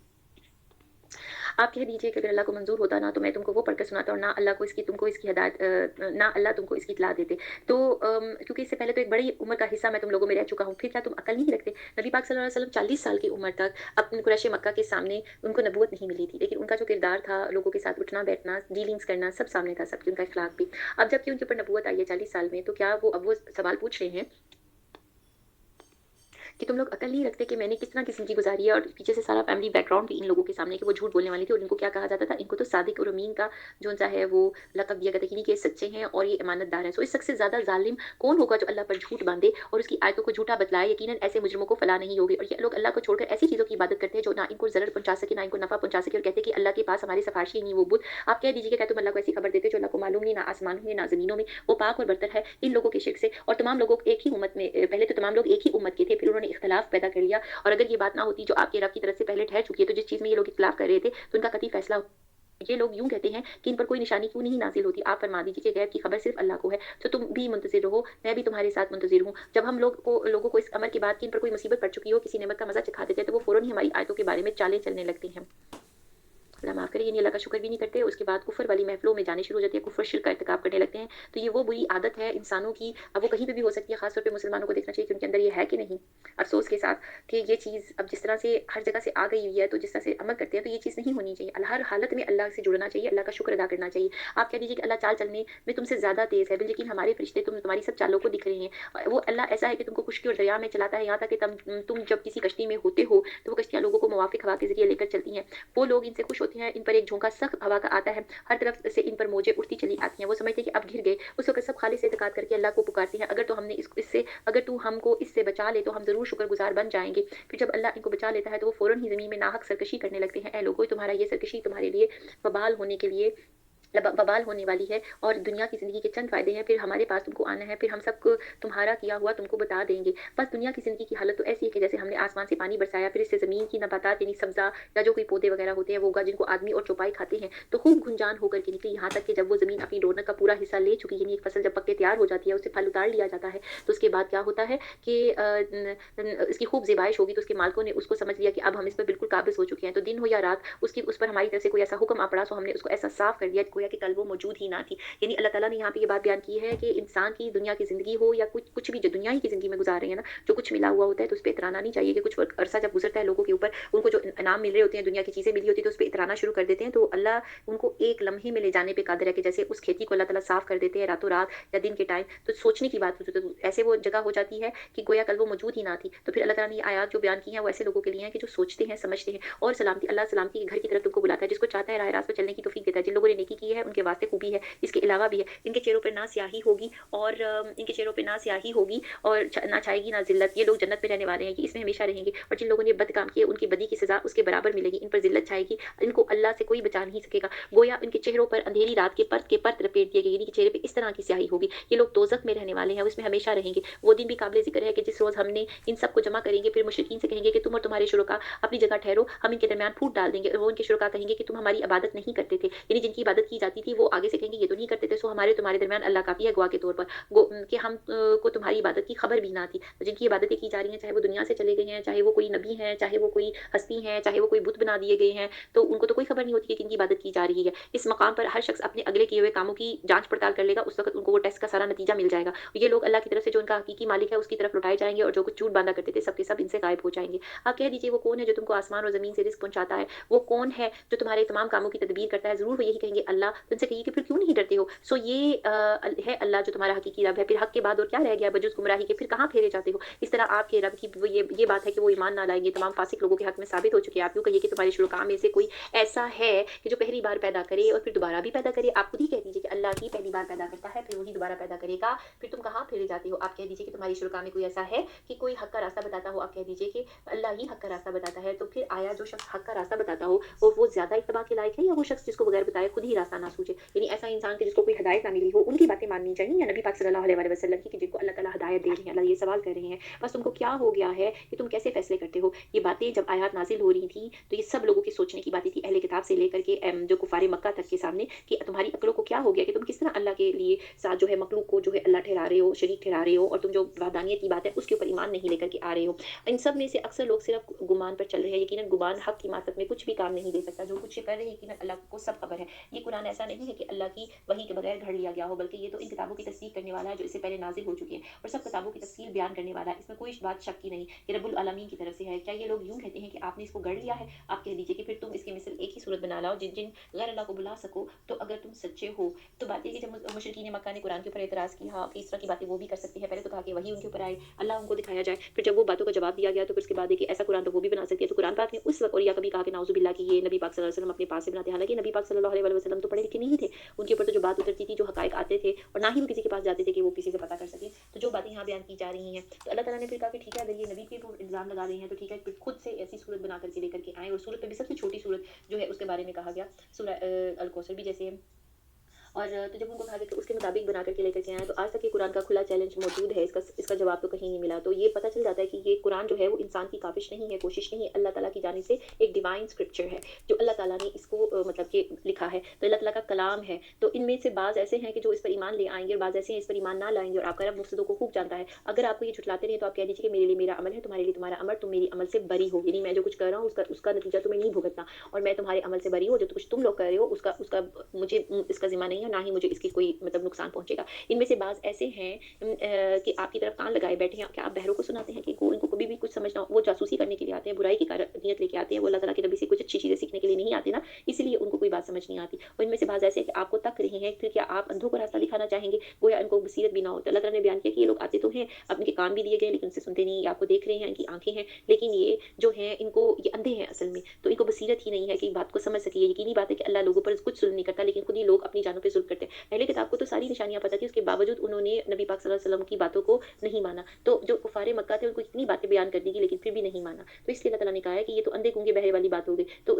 A: आप कह दीजिए कि अगर अल्लाह को मंज़ूर होता ना तो मैं तुमको वो पढ़ कर सुनाता, और ना अल्लाह को इसकी तुमको इसकी ना अल्लाह तुमको इसकी इत्तला देते। तो क्योंकि इससे पहले तो एक बड़ी उम्र का हिस्सा मैं तुम लोगों में रह चुका हूँ, फिर क्या तुम अकल नहीं रखते? नबी पाक सल्लल्लाहु अलैहि वसल्लम 40 साल की उम्र तक अपने कुरैश मक्का के सामने उनको नबूवत नहीं मिली थी, लेकिन उनका जो किरदार था, लोगों के साथ उठना-बैठना, डीलिंग्स करना, सब सामने था सबके, उनका इखलाक भी। अब जबकि उनके ऊपर नबूवत आई है 40 साल में, तो क्या वो अब वो सवाल पूछ रहे हैं कि तुम लोग अकल नहीं रखते कि मैंने किस तरह की ज़िंदगी गुज़ारी है, और पीछे से सारा फैमिली बैकग्राउंड भी इन लोगों के सामने कि वो झूठ बोलने वाली थी, और इनको क्या कहा जाता था, इनको तो सादिक और अमीन का जो-सा है वो लक़ब दिया गया था कि नहीं, कि ये सच्चे हैं और ये ईमानतदार हैं। सो इस शख़्स से ज़्यादा ज़ालिम कौन होगा जो अल्लाह पर झूठ बाँधे और उसकी आयतों को झूठा बतलाए? यकीनन ऐसे मुजरिमों को फलाह नहीं होगी। और ये लोग अल्लाह को छोड़कर ऐसी चीज़ों की इबादत करते हैं जो ना इनको ज़रर पहुँचा सके, ना इनको नफ़ा पहुँचा सके, और कहते हैं कि अल्लाह के पास हमारे सिफ़ारिशी ही नहीं वो बुत। आप कह दीजिए कि क्या तुम अल्लाह को ऐसी खबर देते हो जो अल्लाह को मालूम नहीं, ना आसमानों में, ना ज़मीनों में, वो पाक और बरतर है इन लोगों के शिर्क से। और तमाम लोगों को एक ही उम्मत में पहले तो तमाम लोग एक ही उम्मत के थे, फिर उन्होंने इख्तिलाफ़ पैदा कर लिया। और अगर ये बात ना होती जो आपके रब की तरफ से पहले ठहर चुकी है, तो जिस चीज़ में ये लोग इख्तिलाफ़ कर रहे थे, तो उनका कतई फ़ैसला ये लोग यूँ कहते हैं कि इन पर कोई निशानी क्यों नहीं नाज़िल होती? आप फरमा दीजिए कि गैब की खबर सिर्फ़ अल्लाह को है, तो तुम भी मुंतज़िर रहो, मैं भी तुम्हारे साथ मुंतज़िर हूँ। जब हम लोगों को इस अमर के बाद कि इन पर कोई मुसीबत पड़ चुकी हो, किसी नेमत का मज़ा चखा देते हैं, तो वो फ़ौरन ही हमारी आयतों के बारे में चालें चलने लगते हैं। अल्लाह माफ़ करे, यानी अल्लाह का शुक्र भी नहीं करते, उसके बाद कुफ़र वाली महफ़िलों में जाने शुरू हो जाते हैं, कुफ़र शिर्क का इर्तिकाब करने लगते हैं। तो ये वो बुरी आदत है इंसानों की, अब वो कहीं पे भी हो सकती है, ख़ास तौर पे मुसलमानों को देखना चाहिए कि उनके अंदर ये है कि नहीं। अफ़सोस के साथ कि ये चीज़ अब जिस तरह से हर जगह से आ गई हुई है, तो जिस तरह से अमल करते हैं, तो ये चीज़ नहीं होनी चाहिए। हर हालत में अल्लाह से जुड़ना चाहिए, अल्लाह का शुक्र अदा करना चाहिए। आप कह दीजिए कि अल्लाह चाल चलने में तुमसे ज़्यादा तेज़ है, लेकिन हमारे फ़रिश्ते तुम्हारी सब चालों को दिख रहे हैं। वो अल्लाह ऐसा है कि तुमको खुश्की और दरिया में चलाता है, यहाँ तक कि तुम जब किसी कश्ती में होते हो, तो वो कश्तियाँ लोगों को मुवाफ़िक हवा के ज़रिए लेकर चलती हैं। वो लोग इनसे खुश होते हैं, इन पर एक झोंका सख्त हवा का आता है, हर तरफ से इन पर मौजें उठती चली आती हैं। वो समझते हैं कि अब घिर गए, उस वक़्त सब खालिस एतकाद करके अल्लाह को पुकारते हैं, अगर तू हमको इससे बचा ले तो हम ज़रूर शुक्रगुज़ार बन जाएँगे। फिर जब अल्लाह इनको बचा लेता है तो वो फ़ौरन ही ज़मीन में नाहक सरकशी करने लगते हैं। ऐ लोगों, तुम्हारा ये सरकशी तुम्हारे लिए वबाल होने के लिए बवाल होने वाली है, और दुनिया की ज़िंदगी के चंद फ़ायदे हैं, फिर हमारे पास तुमको आना है, फिर हम सब तुम्हारा किया हुआ तुमको बता देंगे। बस दुनिया की ज़िंदगी की हालत तो ऐसी है कि जैसे हमने आसमान से पानी बरसाया, फिर इससे ज़मीन की नबातात यानी सब्ज़ा या जो कोई पौधे वगैरह होते हैं वो उगा, जिनको आदमी और चौपाई खाते हैं, तो खूब गुंजान होकर के निकली, यहाँ तक कि जब वो ज़मीन अपनी रौनक का पूरा हिस्सा ले चुकी है, यानी एक फसल जब पक के तैयार हो जाती है, उससे फल उतार लिया जाता है, तो उसके बाद क्या होता है कि इसकी खूब ज़िबाइश होगी, तो उसके मालिकों ने उसको समझ लिया कि अब हम इस पर बिल्कुल काबिज़ हो चुके हैं, तो दिन हो या रात उस पर हमारी तरफ से कोई ऐसा हुक्म आ पड़ा, सो हमने उसको ऐसा साफ़ कर दिया गोया कि कल वो मौजूद ही ना थी। यानी अल्लाह ताला ने यहाँ पे ये बात बयान की है कि इंसान की दुनिया की ज़िंदगी हो या कुछ भी जो दुनिया ही की ज़िंदगी में गुजार रहे हैं ना, जो कुछ मिला हुआ होता है तो उस पे इतराना नहीं चाहिए कि कुछ अरसा जब गुजरता है लोगों के ऊपर, उनको जो इनाम मिल रहे होते हैं, दुनिया की चीज़ें मिली होती है, तो उस पे इतराना शुरू कर देते हैं, तो अल्लाह उनको एक लम्हे में ले जाने पे कादिर है कि जैसे उस खेती को अल्लाह ताला साफ़ कर देते हैं रातों रात या दिन के टाइम। तो सोचने की बात होती है, तो ऐसे वो जगह हो जाती है कि गोया कल वो मौजूद ही ना थी। तो फिर अल्लाह ताला ने ये आयत जो बयान की हैं वो ऐसे लोगों के लिए हैं कि जो सोचते हैं, समझते हैं, और अल्लाह सलामती के घर की तरफ तुमको बुलाता है, जिसको चाहता है राह रास्त पर चलने की तौफीक देता है। जिन लोगों ने नेकी की है उनके वास्ते खूबी है, इसके अलावा भी है, इनके चेहरों पर ना स्याही होगी और इनके चेहरों पे ना स्याही होगी और ना छाएगी ना ज़िल्लत। ये लोग जन्नत में रहने वाले हैं, ये इसमें हमेशा रहेंगे, और जिन लोगों ने बद काम किए उनकी बदी की सज़ा उसके बराबर मिलेगी। इन पर ज़िल्लत छाएगी, इनको अल्लाह से कोई बचा नहीं सकेगा। गोया इनके चेहरों पर अंधेरी रात के परत लपेट दिए गए, यानी कि चेहरे पे इस तरह की स्याही होगी। ये लोग दोज़ख में रहने वाले हैं, उसमें हमेशा रहेंगे। वो दिन भी काबिल ज़िक्र है कि जिस रोज़ हमने इन सबको जमा करेंगे, फिर मुशरिकीन से कहेंगे कि तुम और तुम्हारे शुरका अपनी जगह ठहरो, हम इनके दरमियान फूट डाल देंगे, और वो इनके शुरका कहेंगे कि तुम हमारी इबादत नहीं करते थे, यानी जिनकी इबादत की जाती थी, वो आगे से कहेंगे ये तो नहीं करते थे, सो हमारे तुम्हारे दरमियान अल्लाह काफ़ी है गवाह के तौर पर कि हम को तुम्हारी इबादत की खबर भी ना थी। तो जिनकी इबादतें की जा रही हैं, चाहे वो दुनिया से चले गए हैं, चाहे वो कोई नबी हैं, चाहे वो कोई हस्ती हैं, चाहे वो कोई बुत बना दिए गए हैं, तो उनको तो कोई खबर नहीं होती है कि इनकी इबादत की जा रही है। इस मकाम पर हर शख्स अपने अगले किए हुए कामों की जांच पड़ताल कर लेगा, उस वक्त उनको वो टेस्ट का सारा नतीजा मिल जाएगा। ये लोग अल्लाह की तरफ से जो उनका हकीकी मालिक है उसकी तरफ लौटाए जाएंगे, और जो कुछ झूठ बांधा करते थे सब के सब इनसे गायब हो जाएंगे। आप कह दीजिए वो कौन है जो तुमको आसमान और जमीन से रिस्क पहुंचाता है, वो कौन है जो तुम्हारे तमाम कामों की तदबीर करता है, जरूर वो यही कहेंगे अल्लाह। तो उनसे कहिए कि फिर क्यों नहीं डरते हो। सो ये है अल्लाह जो तुम्हारा हकीकी रब है। फिर हक के बाद और क्या रह गया बजुज गुमराही के, फिर कहाँ फेरे जाते हो। इस तरह आपके रब की वो ये बात है कि वो ईमान ना लाएंगे, तमाम फासिक लोगों के हक में साबित हो चुके हैं। आप यूँ कहिए कि तुम्हारे शुरका में से कोई ऐसा है कि जो पहली बार पैदा करे और फिर दोबारा भी पैदा करे। आप खुद ही कह दीजिए कि अल्लाह ही पहली बार पैदा करता है, फिर वही दोबारा पैदा करेगा, फिर तुम कहाँ फेरे जाते हो। आप कह दीजिए कि तुम्हारी शुरका में कोई ऐसा है कि कोई हक का रास्ता बताता हो, आप कह दीजिए कि अल्लाह ही हक का रास्ता बताता है। तो फिर आया जो शख्स हक का रास्ता बताता हो वो ज्यादा इत्तबा के लायक है, या वो शख्स जिसको बगैर बताए खुद ही रास्ता ना सूझे। यानी ऐसा इंसान के जिसको कोई हदायत ना मिली हो उनकी बातें माननी चाहिए, या नबी पाक सल्लल्लाहु अलैहि वसल्लम की कि जिनको अल्लाह ताला हदायत दे रहे हैं। अल्लाह ये सवाल कर रहे हैं बस तुमको क्या हो गया है कि तुम कैसे फैसले करते हो। ये बातें जब आयत नाजिल हो रही थी तो ये सब लोगों की सोचने की बातें थी, अहले किताब से लेकर के जो कुफारे मक्का तक के सामने, कि तुम्हारी अक्लों को क्या हो गया कि तुम किस तरह अल्लाह के लिए साथ जो है मखलूक को जो है अल्लाह ठहरा रहे हो, शरीक ठहरा रहे हो, और तुम जो वहदानियत की बात है उसके ऊपर ईमान नहीं लेकर के आ रहे हो। इन सब में से अक्सर लोग सिर्फ गुमान पर चल रहे हैं। यकीनन गुमान हक की मार्फत में कुछ भी काम नहीं दे सकता। जो कुछ कर रहे हैं यकीनन अल्लाह को सब खबर है। ये कुरान ऐसा नहीं है कि अल्लाह की वही के बगैर घड़ लिया गया हो, बल्कि ये तो इन किताबों की तस्दीक करने वाला है जो इससे पहले नाजिल हो चुकी है, और सब किताबों की तफसील बयान करने वाला है। इसमें कोई बात शक की नहीं कि रब्बुल आलमीन की तरफ से है। क्या ये लोग यूं कहते हैं कि आपने इसको गढ़ लिया है। आप कह दीजिए कि फिर तुम इसकी मिसल एक ही सूरत बना लाओ जिन जिन गैर अल्लाह को बुला सको। तो अगर तुम सच्चे हो तो बात ये कि जब मुशरिकीन मक्का ने कुरान के ऊपर एतराज़ किया कि इस तरह की बातें वो भी कर सकते हैं, पहले तो कहा कि वही उनके ऊपर आए, अल्लाह उनको दिखाया जाए। फिर जब वो बातों का जवाब दिया गया तो फिर उसके बाद है कि ऐसा कुरान तो वो भी बना सकती है। तो कुरान पाक ने उस वक्त और या कभी कहा कि नाउज़ुबिल्लाह कि ये नबी पाक सल्लल्लाहु अलैहि वसल्लम अपने पास से बनाते हैं। हालांकि नबी पाक सल्लल्लाहु अलैहि वसल्लम तो पढ़े लिखे नहीं थे, उनके ऊपर तो जो बात उतरती थी, जो हकायक आते थे, और ना ही वो किसी के पास जाते थे कि वो किसी से पता कर सके। तो जो बातें यहाँ बयान की जा रही हैं तो अल्लाह ताला ने फिर कहा कि ठीक है, अगर ये नबी के ऊपर इल्ज़ाम लगा रहे हैं तो ठीक है, फिर खुद से ऐसी सूरत बना करके लेकर के आए। और सूरत में भी सबसे छोटी सूरत जो है उसके बारे में कहा गया सूरह अल कौसर भी जैसे है। और तो जब उनको कहा गया कि उसके मुताबिक बना करके लेकर के आए, तो आज तक ये कुरान का खुला चैलेंज मौजूद है, इसका जवाब तो कहीं नहीं मिला। तो ये पता चल जाता है कि ये कुरान जो है वो इंसान की काविश नहीं है, कोशिश नहीं है, अल्लाह ताला की जानिब से एक डिवाइन स्क्रिप्चर है जो अल्लाह ताला ने इसको मतलब कि लिखा है। तो अल्लाह ताला का कलाम है। तो इनमें से बाज़ ऐसे हैं कि जो इस पर ईमान ले आएंगे, और बाज़ ऐसे हैं इस पर ईमान ना लाएंगे, और आपका रब मुफ्सदों को खूब जानता है। अगर आपको ये झुठलाते रहे तो आप कह दीजिए कि मेरे लिए मेरा अमल है, तुम्हारे लिए तुम्हारा अमल, तुम मेरी अमल से बरी हो। यानी मैं जो कुछ कर रहा हूँ उसका नतीजा तुम्हें नहीं भुगतना, और मैं तुम्हारे अमल से बरी हूँ। जो कुछ तुम लोग कर रहे हो उसका उसका मुझे इसका जिम्मा नहीं है, ना ही मुझे इसकी कोई मतलब नुकसान पहुंचेगा। इनमें से बाज़ ऐसे हैं कि आपकी तरफ कान लगाए बैठे हैं, क्या आप बहरों को सुनाते हैं कि इनको कभी भी कुछ समझना हो। वो जासूसी करने के लिए आते हैं, बुराई की नियत लेके आते हैं, वो अल्लाह ताला के नबी से कुछ अच्छी चीज़ें सीखने के लिए नहीं आते ना, इसलिए उनको कोई बात समझ नहीं आती। और इनमें से बाज़ ऐसे कि आपको तक रहे हैं, फिर क्या आप अंधों को रास्ता दिखाना चाहेंगे, गोया इनको बसीरत भी ना हो। तो अल्लाह ताला ने बयान किया कि ये लोग आते तो हैं, अब इनके कान भी दिए गए लेकिन उनसे सुनते नहीं। आपको देख रहे हैं, इनकी आंखें हैं, लेकिन ये जो हैं इनको ये अंधे हैं असल में। तो इनको बसीरत ही नहीं है कि बात को समझ सके। यकीनी बात है कि अल्लाह लोगों पर कुछ जुल्म नहीं करता, लेकिन खुद ही लोग अपनी जानों पे जुल्म करते हैं। पहले किताब को तो सारी निशानियां पता थी, उसके बावजूद उन्होंने नबी पाक सल्लल्लाहु अलैहि वसल्लम की बातों को नहीं माना। तो जो कुफारे मक्का थे उनको इतनी बातें बयान कर दी गई लेकिन फिर भी नहीं माना। तो इसलिए अल्लाह ताला ने कहा है कि ये तो अंधे गूंगे बहरे वाली बात हो गई। तो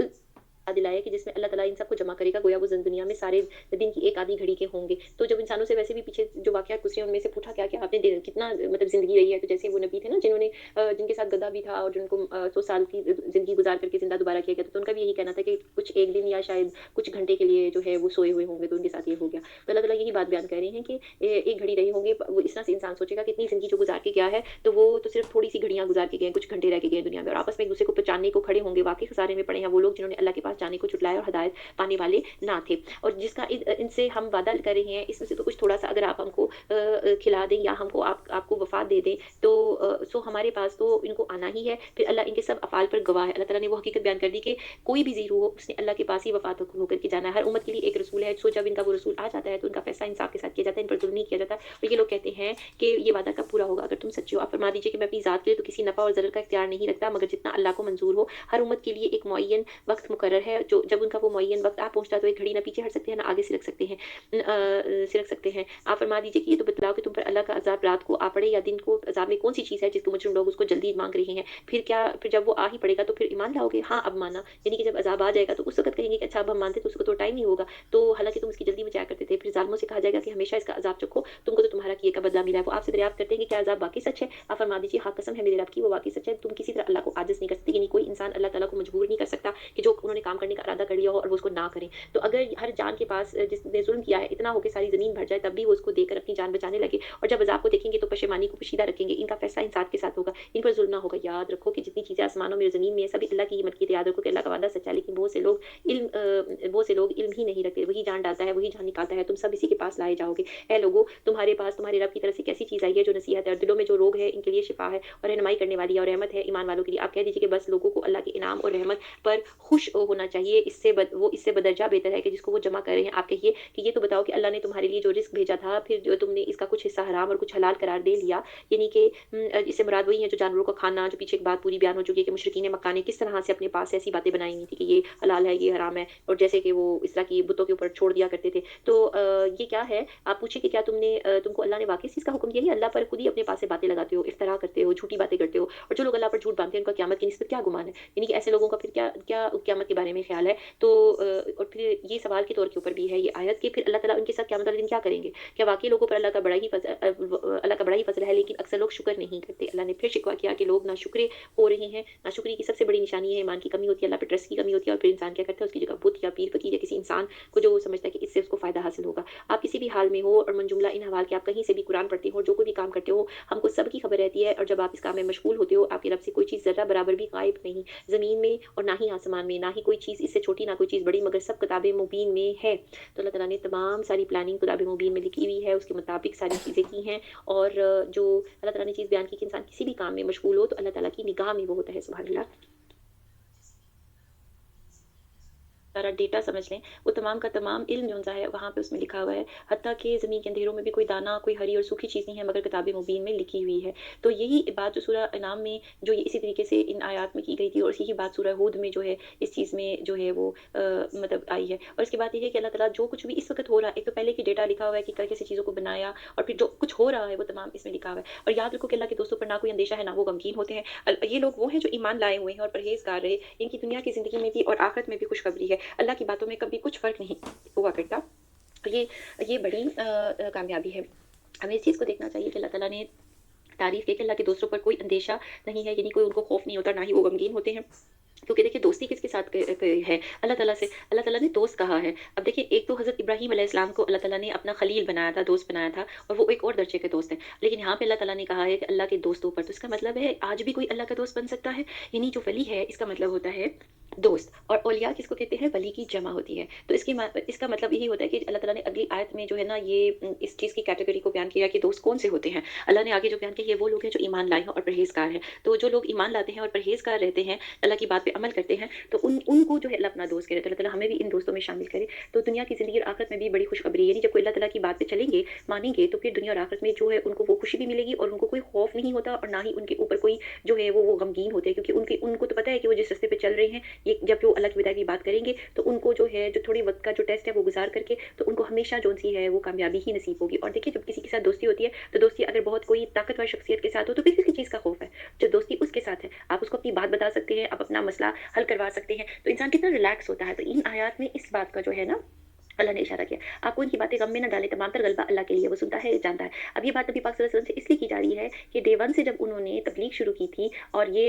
A: दिलाया कि जिसमें अल्लाह ताला इन सबको जमा करेगा, गोया वो दुनिया में सारे दिन की एक आधी घड़ी के होंगे। तो जब इंसानों से वैसे भी पीछे जो वाक़यात गुज़रे उनमें से पूछा क्या कि आपने कितना मतलब ज़िंदगी रही है, तो जैसे वो नबी थे ना जिन्होंने जिनके साथ गधा भी था और जिनको 100 साल की ज़िंदगी गुजार करके ज़िंदा दोबारा किया गया था, तो उनका भी यही कहना था कि कुछ एक दिन या शायद कुछ घंटे के लिए जो है वो सोए हुए होंगे, तो उनके साथ ये हो गया। तो अल्लाह ताला यही बात बयान कर रहे हैं कि एक घड़ी रहे होंगे। वो इस तरह से इंसान सोचेगा कि इतनी ज़िंदगी जो गुजार के गया है तो वो तो सिर्फ थोड़ी सी घड़ियाँ गुजार के गए, कुछ घंटे रह के गए दुनिया में, और आपस में एक दूसरे को पहचानने को खड़े होंगे। वाकई खसारे में पड़े हैं वो लोग जिन्होंने अल्लाह के पास जाने को झुटलाया और हिदायत पाने वाले ना थे। और जिसका इनसे हम वादा कर रहे हैं इसमें से तो कुछ थोड़ा सा अगर आप हमको खिला दें या हमको आपको वफा दे दें तो सो हमारे पास तो इनको आना ही है। फिर अल्लाह इनके सब अफ़ाल पर गवाह है। अल्लाह ताला ने वो हकीकत बयान कर दी कि कोई भी ज़ीरो हो उसने अल्लाह के पास ही वफात होकर के जाना है। हर उम्मत के लिए एक रसूल है। सो जब इनका वो रसूल आ जाता है तो इनका फैसला इंसाफ के साथ किया जाता है, इन पर जुल्म नहीं किया जाता। और ये लोग कहते हैं कि ये वादा कब पूरा होगा, अगर तुम सच्चे हो। आप फरमा दीजिए कि मैं अपनी ज़ात के लिए तो किसी नफ़ा और ज़रर का इख्तियार नहीं रखता मगर जितना अल्लाह को मंजूर हो। हर उम्मत के लिए एक मुअय्यन वक्त मुकर्रर है, जो जब उनका वो मुअय्यन वक्त आ पहुँचता है तो एक घड़ी ना पीछे हट सकते हैं ना आगे सिरक सकते हैं सिरक सकते हैं। आप फरमा दीजिए कि ये तो बतलाओ कि तुम पर अल्लाह का अज़ाब रात को आ पड़े या दिन को, अज़ाब में कौन सी चीज़ है जिसको मुजरिम लोग उसको जल्दी मांग रहे हैं। फिर जब वो आ ही पड़ेगा तो फिर ईमान लाओगे। हाँ अब माना, यानी कि जब अज़ाब आ जाएगा तो उस वक्त कहेंगे कि अच्छा अब हम मानते, तो उसको तो टाइम नहीं होगा। तो हालांकि तुम इसकी जल्दी में जाया करते थे। फिर जालिमों से कहा जाएगा कि हमेशा इसका अज़ाब चखो, तुमको तो तुम्हारा किए का बदला मिला है। वो आपसे दरियाफ्त करते हैं कि क्या अज़ाब वाकई सच है। आप फरमा दीजिए हाँ कसम है मेरे रब की वो वाकई सच है। तुम किसी तरह अल्लाह को आजिज़ नहीं कर सकते, यानी कोई इंसान अल्लाह ताला को मजबूर नहीं कर सकता कि जो उन्होंने काम करने का इरादा कर लिया हो और वो उसको ना करें। तो अगर हर जान के पास जिसने ज़ुल्म किया है इतना हो के सारी ज़मीन भर जाए तब भी वो उसको देकर अपनी जान बचाने लगे और जब अज़ाब को देखेंगे तो पशेमानी को पोशीदा रखेंगे। इनका फैसला इंसाफ के साथ होगा, इन पर ज़ुल्म ना होगा। याद रखो कि जितनी चीज़ें आसमानों में और ज़मीन में है सभी अल्लाह की ही मलकियत है। याद रखो कि अल्लाह का वादा सच्चा है, लेकिन बहुत से लोग इल्म ही नहीं रखते। वही जान डालता है, वही जान निकालता है, तुम सब इसी के पास लाए जाओगे। ऐ लोगों, तुम्हारे पास तुम्हारे रब की तरफ से एक ऐसी चीज़ आई है जो नसीहत है और दिलों में जो रोग है इनके लिए शिफा है और रहनुमाई करने वाली है और रहमत है ईमान वालों के लिए। आप कह दीजिए कि बस लोगों को अल्लाह के इनाम और रहमत पर खुश होना चाहिए। इससे बदरजा बेहतर है कि जिसको वो जमा कर रहे हैं। आप कहिए कि ये तो बताओ कि अल्लाह ने तुम्हारे लिए जो रिज़्क भेजा था, फिर जो तुमने इसका कुछ हिस्सा हराम और कुछ हलाल करार दे लिया, यानी कि इससे मुराद वही है जो जानवरों का खाना, जो पीछे एक बात पूरी बयान हो चुकी है कि मुशरिकीन मक्का ने किस तरह से अपने पास से ऐसी बातें बनाई हुई थी कि ये हलाल है, ये हराम है और जैसे कि वो इस तरह की बुतों के ऊपर छोड़ दिया करते थे। तो ये क्या है? आप पूछिए कि क्या तुमको अल्लाह ने वाक़ई इस चीज़ का हुक्म दिया है? अल्लाह पर खुद ही अपने पास से बातें लगाते हो, इफ्तरा करते हो, झूठी बातें करते हो और जो लोग अल्लाह पर झूठ बाँधते हैं उनका क़यामत की निस्बत क्या गुमान है? यानी कि ऐसे लोगों का फिर क्या क्या क़यामत के बारे में ख़्याल है? तो और फिर ये सवाल के तौर के ऊपर भी है ये आयत कि फिर अल्लाह ताला उनके साथ क़यामत वाले दिन क्या करेंगे? क्या वाक़ई लोगों पर अल्लाह का बड़ा ही फ़ज़ल है, लेकिन अक्सर लोग शुक्र नहीं करते। अल्लाह ने फिर शिकवा किया कि लोग नाशुक्रे हो रहे हैं। नाशुक्री की सबसे बड़ी निशानी है ईमान की कमी होती है, अल्लाह पे ट्रस्ट की कमी होती है और फिर इंसान क्या करता है उसकी जगह बुत या पीर फ़कीर या किसी इंसान को जो वो समझता है कि इससे उसको फ़ायदा हासिल होगा। आप किसी भी हाल में हो और मनजुमला इन हवाल के आप कहीं से भी कुरान पढ़ते हो, जो कोई भी काम करते हो, हमको सबकी खबर रहती है और जब आप इस काम में मशगूल होते हो, आपके रब से कोई चीज़ ज़र्रा बराबर भी गायब नहीं, ज़मीन में और ना ही आसमान में, ना ही कोई चीज़ इससे छोटी ना कोई चीज़ बड़ी, मगर सब किताबे मुबीन में है। तो अल्लाह ताला ने तमाम सारी प्लानिंग किताबे मुबीन में लिखी हुई है, उसके मुताबिक सारी चीज़ें की हैं और जो अल्लाह ताला ने चीज़ बयान की कि इंसान किसी भी काम में मशगूल हो तो अल्लाह ताला की निगाह में वो होता है। सुभान अल्लाह। सारा डेटा समझ लें, वो तमाम का तमाम इल्म जो-सा है वहाँ पे उसमें लिखा हुआ है। हत्ता कि ज़मीन के अंधेरों में भी कोई दाना, कोई हरी और सूखी चीज़ नहीं है मगर किताब मुबीन में लिखी हुई है। तो यही बात जो सूरह अनाम में जो ये इसी तरीके से इन आयात में की गई थी और इसी की बात सूरह हूद में जो है इस चीज़ में जो है वो मतलब आई है। और इसके बाद ये है कि अल्लाह ताला जो कुछ भी इस वक़्त हो रहा है, एक तो पहले की डेटा लिखा हुआ है कि कैसे चीज़ों को बनाया और फिर जो कुछ हो रहा है वो तमाम इसमें लिखा हुआ है। और याद रखो कि अल्लाह के दोस्तों पर ना कोई अंदेशा है, ना वो गमगीन होते हैं। ये लोग वो हैं जो ईमान लाए हुए हैं और परहेज़गार रहे। इनकी दुनिया की ज़िंदगी में भी और आखिरत में भी खुशखबरी है। अल्लाह की बातों में कभी कुछ फ़र्क नहीं हुआ करता। तो ये बड़ी कामयाबी है। हमें इस चीज़ को देखना चाहिए कि अल्लाह ताला ने तारीफ़ की कि अल्लाह के दोस्तों पर कोई अंदेशा नहीं है, यानी कोई उनको खौफ़ नहीं होता, ना ही वो गमगीन होते हैं। क्योंकि देखिए दोस्ती किसके साथ है अल्लाह ताला से। अल्लाह ताला ने दोस्त कहा है। अब देखिए एक तो हज़रत इब्राहीम अलैहिस्सलाम को अल्लाह ताला ने अपना खलील बनाया था, दोस्त बनाया था और वो एक और दर्जे के दोस्त हैं। लेकिन यहाँ पे अल्लाह ताला ने कहा है कि अल्लाह के दोस्तों पर, तो इसका मतलब है आज भी कोई अल्लाह का दोस्त बन सकता है। यानी जो वली है इसका मतलब होता है दोस्त और औलिया किसको कहते हैं? वली की जमा होती है। तो इसका मतलब यही होता है कि अल्लाह ताला ने अगली आयत में जो है ना ये इस चीज़ की कैटेगरी को बयान किया कि दोस्त कौन से होते हैं। अल्लाह ने आगे जो बयान किया ये वो लोग हैं जो ईमान लाए हैं और परहेज़गार हैं। तो जो लोग ईमान लाते हैं और परहेज़गार रहते हैं, अल्लाह की बात पे अमल करते हैं, तो उनको जो है अल्लाह अपना दोस्त करे। तो अल्लाह ताला हमें भी इन दोस्तों में शामिल करे। तो दुनिया की ज़िंदगी और आखिरत में भी बड़ी खुशखबरी है। यानी जब कोई अल्लाह ताला की बात पे चलेंगे, मानेंगे, तो फिर दुनिया और आखिरत में जो है उनको वो खुशी भी मिलेगी और उनको कोई खौफ नहीं होता और ना ही उनके ऊपर कोई जो है वो गमगीन होते हैं, क्योंकि उनको तो पता है कि वो जिस रास्ते पे चल रहे हैं, ये जब वो अल्लाह की विदाई की बात करेंगे तो उनको जो है जो थोड़ी वक़्त का जो टेस्ट है वो गुज़ार करके तो उनको हमेशा जो-सी है वो कामयाबी ही नसीब होगी। और देखिए जब किसी के साथ दोस्ती होती है, तो दोस्ती अगर बहुत कोई ताकतवर शख्सियत के साथ हो तो फिर किस चीज़ का खौफ है? जब दोस्ती उसके साथ है, आप उसको अपनी बात बता सकते हैं, आप अपना मसला हल करवा सकते हैं, तो इंसान कितना रिलैक्स होता है। तो इन आयात में इस बात का जो है ना अल्लाह ने इशारा किया। आपको इनकी बातें गम में ना डालें, तमाम तर गलबा अल्लाह के लिए, वो सुनता है, जानता है। अब ये बात नबी पाक सल्लल्लाहु अलैहि वसल्लम से इसलिए की जा रही है कि डे 1 से जब उन्होंने तबलीग शुरू की थी और ये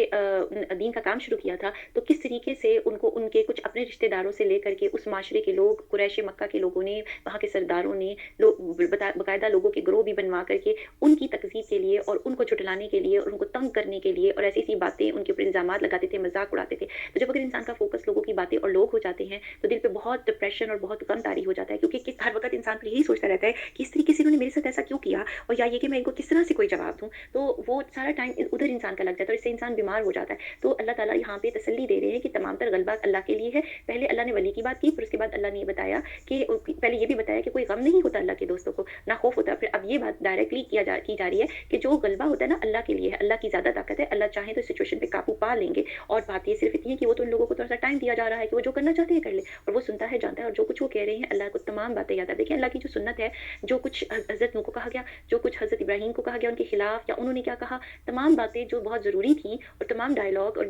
A: दीन का काम शुरू किया था, तो किस तरीके से उनको उनके कुछ अपने रिश्तेदारों से लेकर के उस माशरे के लोग, कुरैश मक्का के लोगों ने, वहाँ के सरदारों ने बाकायदा लोगों के ग्रोह भी बनवा करके उनकी तकज़ीब के लिए और उनको झुठलाने के लिए और उनको तंग करने के लिए और ऐसी-ऐसी बातें उनके ऊपर इल्ज़ामात लगाते थे, मज़ाक उड़ाते थे। तो जब अगर इंसान का फ़ोकस लोगों की बातें और लोग हो जाते हैं, तो दिल पे बहुत डिप्रेशन और बहुत गम तारी हो जाता है, क्योंकि हर वक़्त इंसान फिर यही सोचता रहता है कि इस तरीके से इन्होंने मेरे साथ ऐसा क्यों किया और या ये कि मैं इनको किस तरह से कोई जवाब दूँ। तो वो सारा टाइम उधर इंसान का लग जाता है और इससे इंसान बीमार हो जाता है। तो अल्लाह ताला यहाँ पे तसल्ली दे रहे हैं कि तमाम तर गलबा अल्लाह के लिए है। पहले अल्लाह ने वली की बात की, फिर उसके बाद अल्लाह ने ये बताया कि पहले ये भी बताया कि कोई गम नहीं होता अल्लाह के दोस्तों को, ना खौफ होता। फिर अब ये बात डायरेक्टली की जा रही है कि जो गलबा होता है ना अल्लाह के लिए है, अल्लाह की ज़्यादा ताकत है, अल्लाह चाहे तो सिचुएशन पे काबू पा लेंगे। और बात ये सिर्फ इतनी है कि वो तो उन लोगों को थोड़ा-सा टाइम दिया जा रहा है कि वो जो करना चाहते हैं कर ले और वो सुनता है, जानता है और जो कुछ वो कह रहे हैं, अल्लाह को तमाम बातें याद आ देखिए अल्लाह की जो सुन्नत है, जो कुछ हज़रत नूह को कहा गया, जो कुछ हज़रत इब्राहीम को कहा गया उनके खिलाफ या उन्होंने क्या कहा, तमाम बातें जो बहुत ज़रूरी थी और तमाम डायलॉग और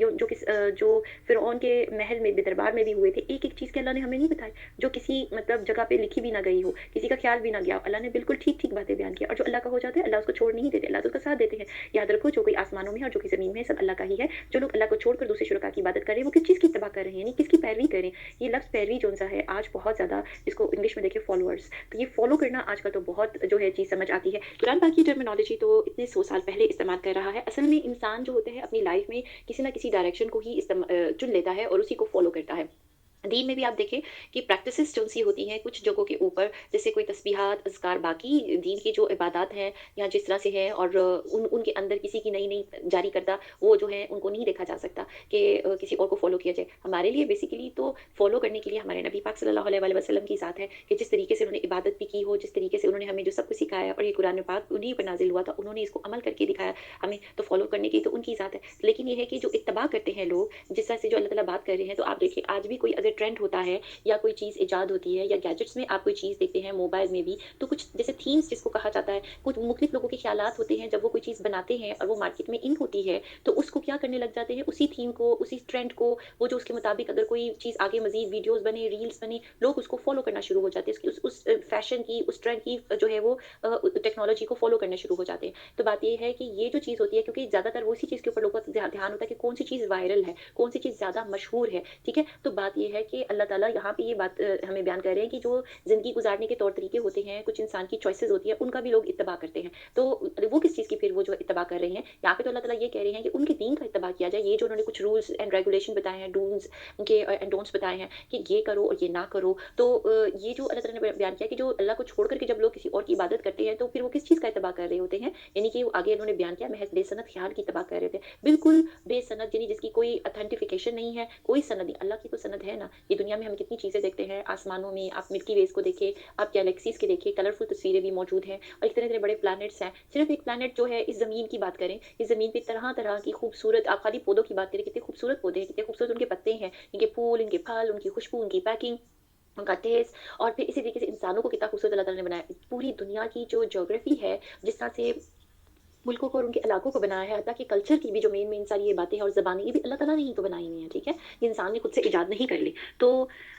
A: जो फ़िरऔन के महल में भी दरबार में भी हुए थे, एक-एक चीज़ के अल्लाह ने हमें नहीं बताई, जो किसी मतलब जगह पे लिखी भी ना गई हो, किसी का ख़्याल भी ना गया हो, अल्लाह ने बिल्कुल ठीक-ठीक बातें बयान की और जो अल्लाह का हो जाता है, अल्लाह उसको छोड़ नहीं देते, अल्लाह तो उसका साथ देते हैं। याद रखो जो कोई आसमानों में है और जो कोई ज़मीन में है, सब अल्लाह का ही है। जो लोग अल्लाह को छोड़कर दूसरे शुरका की इबादत कर रहे हैं, वो किस चीज़ की इत्तिबा कर रहे हैं, यानी किसकी पैरवी कर रहे हैं। ये लफ्ज़ पैरवी जो-सा है, आज बहुत ज़्यादा जिसको इंग्लिश में देखिए फॉलोअर्स, तो ये फॉलो करना आजकल तो बहुत जो है चीज़ समझ आती है। कुरान पाक की टर्मिनोलॉजी तो इतने 100 साल पहले इस्तेमाल कर रहा है। असल में इंसान जो होता है अपनी लाइफ़ में किसी न किसी डायरेक्शन को ही चुन लेता है और उसी को फॉलो करता है। दीन में भी आप देखें कि प्रैक्टिसेस जो सी होती हैं कुछ जगहों के ऊपर जैसे कोई तस्बीहात, अज़कार बाकी दीन की जो इबादत हैं या जिस तरह से है और उनके अंदर किसी की नई-नई जारी करदा वो जो है उनको नहीं देखा जा सकता कि किसी और को फ़ॉलो किया जाए। हमारे लिए बेसिकली तो फ़ॉलो करने के लिए हमारे नबी पाक सल्लल्लाहु अलैहि वसल्लम की ज़ात है कि जिस तरीके से उन्होंने इबादत भी की हो, जिस तरीके से उन्होंने हमें जो सब कुछ सिखाया और ये कुरान पाक उन्हीं पर नाज़िल हुआ था, उन्होंने इसको अमल करके दिखाया हमें, तो फ़ॉलो करने की तो उनकी ज़ात है। लेकिन ये है कि जो इत्तबा करते हैं लोग, जिस तरह से जो अल्लाह ताला बात कर रहे हैं, तो आप देखिए आज भी कोई अगर ट्रेंड होता है या कोई चीज़ इजाद होती है या गैजेट्स में आप कोई चीज़ देखते हैं, मोबाइल में भी, तो कुछ जैसे थीम्स जिसको कहा जाता है, कुछ मुख्तलिफ लोगों के ख़्यालात होते हैं, जब वो कोई चीज़ बनाते हैं और वो मार्केट में इन होती है, तो उसको क्या करने लग जाते हैं, उसी थीम को, उसी ट्रेंड को, वो जो उसके मुताबिक अगर कोई चीज़ आगे मज़ीद वीडियोज़ बने, रील्स बने, लोग उसको फ़ॉलो करना शुरू हो जाते हैं। उसकी उस फ़ैशन की, उस ट्रेंड की जो है वो टेक्नोलॉजी को फ़ॉलो करना शुरू हो जाते हैं। तो बात ये है कि ये जो चीज़ होती है क्योंकि ज़्यादातर वो इसी चीज़ के ऊपर लोगों का ध्यान होता है कि कौन-सी चीज़ वायरल है, कौन-सी चीज़ ज़्यादा मशहूर है, ठीक है? तो बात ये है कि अल्लाह ताला यहाँ पे ये बात हमें बयान कर रहे हैं कि जो ज़िंदगी गुज़ारने के तौर तरीके होते हैं, कुछ इंसान की चॉइसेस होती हैं, उनका भी लोग इत्तिबा करते हैं। तो वो किस चीज़ की फिर वो जो इत्तिबा कर रहे हैं, यहाँ पे तो अल्लाह ताला ये कह रहे हैं कि उनके दीन का इत्तिबा किया जाए। ये जो उन्होंने कुछ रूल्स एंड रेगुलेशन बताए हैं, डूज़ के एंड डोंट्स बताए हैं कि ये करो और ये ना करो। तो ये जो अल्लाह ताला ने बयान किया कि जो अल्लाह को छोड़ कर के जब लोग किसी और की इबादत करते हैं, तो फिर वो किस चीज़ का इत्तिबा कर रहे होते हैं, यानी कि आगे उन्होंने बयान किया महज़ बेसनद ख़्याल की इत्तिबा कर रहे थे। बिल्कुल बेसनद यानी जिसकी कोई ऑथेंटिफिकेशन नहीं है, कोई सनद नहीं। अल्लाह की तो सनद है ना। ये दुनिया में हम कितनी चीज़ें देखते हैं, आसमानों में आप मिल्की वेज़ को देखिए, आप गैलेक्सीज़ के देखिए, कलरफुल तस्वीरें भी मौजूद हैं और इतने-इतने बड़े प्लैनेट्स हैं। सिर्फ़ एक प्लैनेट जो है इस ज़मीन की बात करें, इस ज़मीन पे तरह-तरह की खूबसूरत आप खाली पौधों की बात करें, कितने खूबसूरत पौधे हैं, कितने खूबसूरत उनके पत्ते हैं, इनके फूल, इनके फल, उनकी खुशबू, उनकी पैकिंग, उनका टेस्ट और फिर इसी तरीके से इंसानों को कितना खूबसूरत अल्लाह ताला ने बनाया। पूरी दुनिया की जो ज्योग्राफ़ी है, जिस तरह से मुल्कों को और उनके इलाकों को बनाया है, हत्ता कि कल्चर की भी जो मेन-मेन सारी ये बातें हैं और ज़बानें, ये भी अल्लाह ताला ने ही तो बनाई हुई हैं, ठीक है? ये इंसान ने खुद से इजाद नहीं कर ली। तो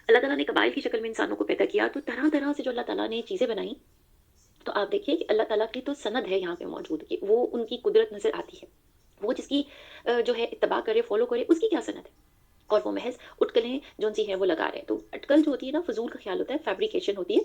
A: अल्लाह ताला ने कबाइल की शक्ल में इंसानों को पैदा किया, तो तरह-तरह से जो अल्लाह ताला ने चीज़ें बनाई, तो आप देखिए कि अल्लाह ताला की तो सनद है यहाँ पे मौजूद कि वो उनकी कुदरत नज़र आती है। वो जिसकी जो है इत्तिबा करे, फ़ॉलो करे, उसकी क्या सनद है? और वो महज़ उटकलें जौन-सी हैं वो लगा रहे हैं। तो अटकल जो होती है ना, फ़ुज़ूल का ख़्याल होता है, फ़ैब्रिकेशन होती है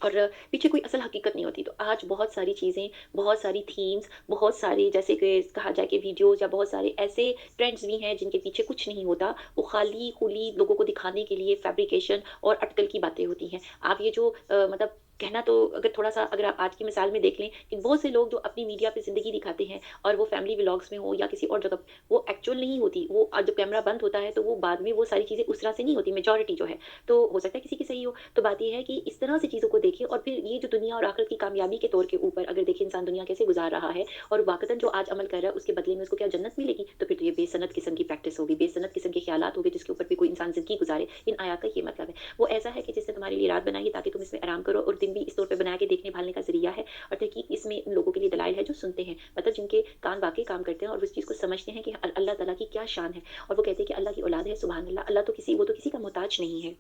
A: और पीछे कोई असल हकीकत नहीं होती। तो आज बहुत सारी चीज़ें, बहुत सारी थीम्स, बहुत सारी जैसे कि कहा जाए कि वीडियोज़ या बहुत सारे ऐसे ट्रेंड्स भी हैं जिनके पीछे कुछ नहीं होता। वो खाली-खुली लोगों को दिखाने के लिए फ़ैब्रिकेशन और अटकल की बातें होती हैं। आप ये जो मतलब कहना तो अगर थोड़ा-सा अगर आप आज की मिसाल में देख लें कि बहुत से लोग जो अपनी मीडिया पे ज़िंदगी दिखाते हैं और वो फैमिली व्लॉग्स में हो या किसी और जगह, वो एक्चुअल नहीं होती। वो जब कैमरा बंद होता है तो वो बाद में वो सारी चीज़ें उस तरह से नहीं होती, मेजॉरिटी जो है। तो हो सकता है किसी की सही हो। तो बात ये है कि इस तरह से चीज़ों को देखें और फिर ये जो दुनिया और आखिरत की कामयाबी के तौर के ऊपर अगर देखें इंसान दुनिया कैसे गुज़ार रहा है और वाक़तन जो आज अमल कर रहा है उसके बदले में उसको क्या जन्नत मिलेगी? तो फिर तो ये बेसनद किस्म की प्रैक्टिस होगी, बेसनद किस्म के ख़्यालात होंगे जिसके ऊपर भी कोई इंसान ज़िंदगी गुज़ारे। इन आयात का ये मतलब है। वो ऐसा है कि जिसने तुम्हारे लिए रात बनाई है ताकि तुम इसमें आराम करो और दिन भी इस तौर पे बनाया कि देखने-भालने का ज़रिया है और तहकीक इसमें उन लोगों के लिए दलाइल है जो सुनते हैं। मतलब जिनके कान वाक़ई काम करते हैं और उस चीज़ को समझते हैं कि अल्लाह ताला की क्या शान है और वो कहते हैं कि अल्लाह की औलाद है, सुभान अल्लाह। अल्लाह तो किसी वो तो किसी का मोहताज नहीं है।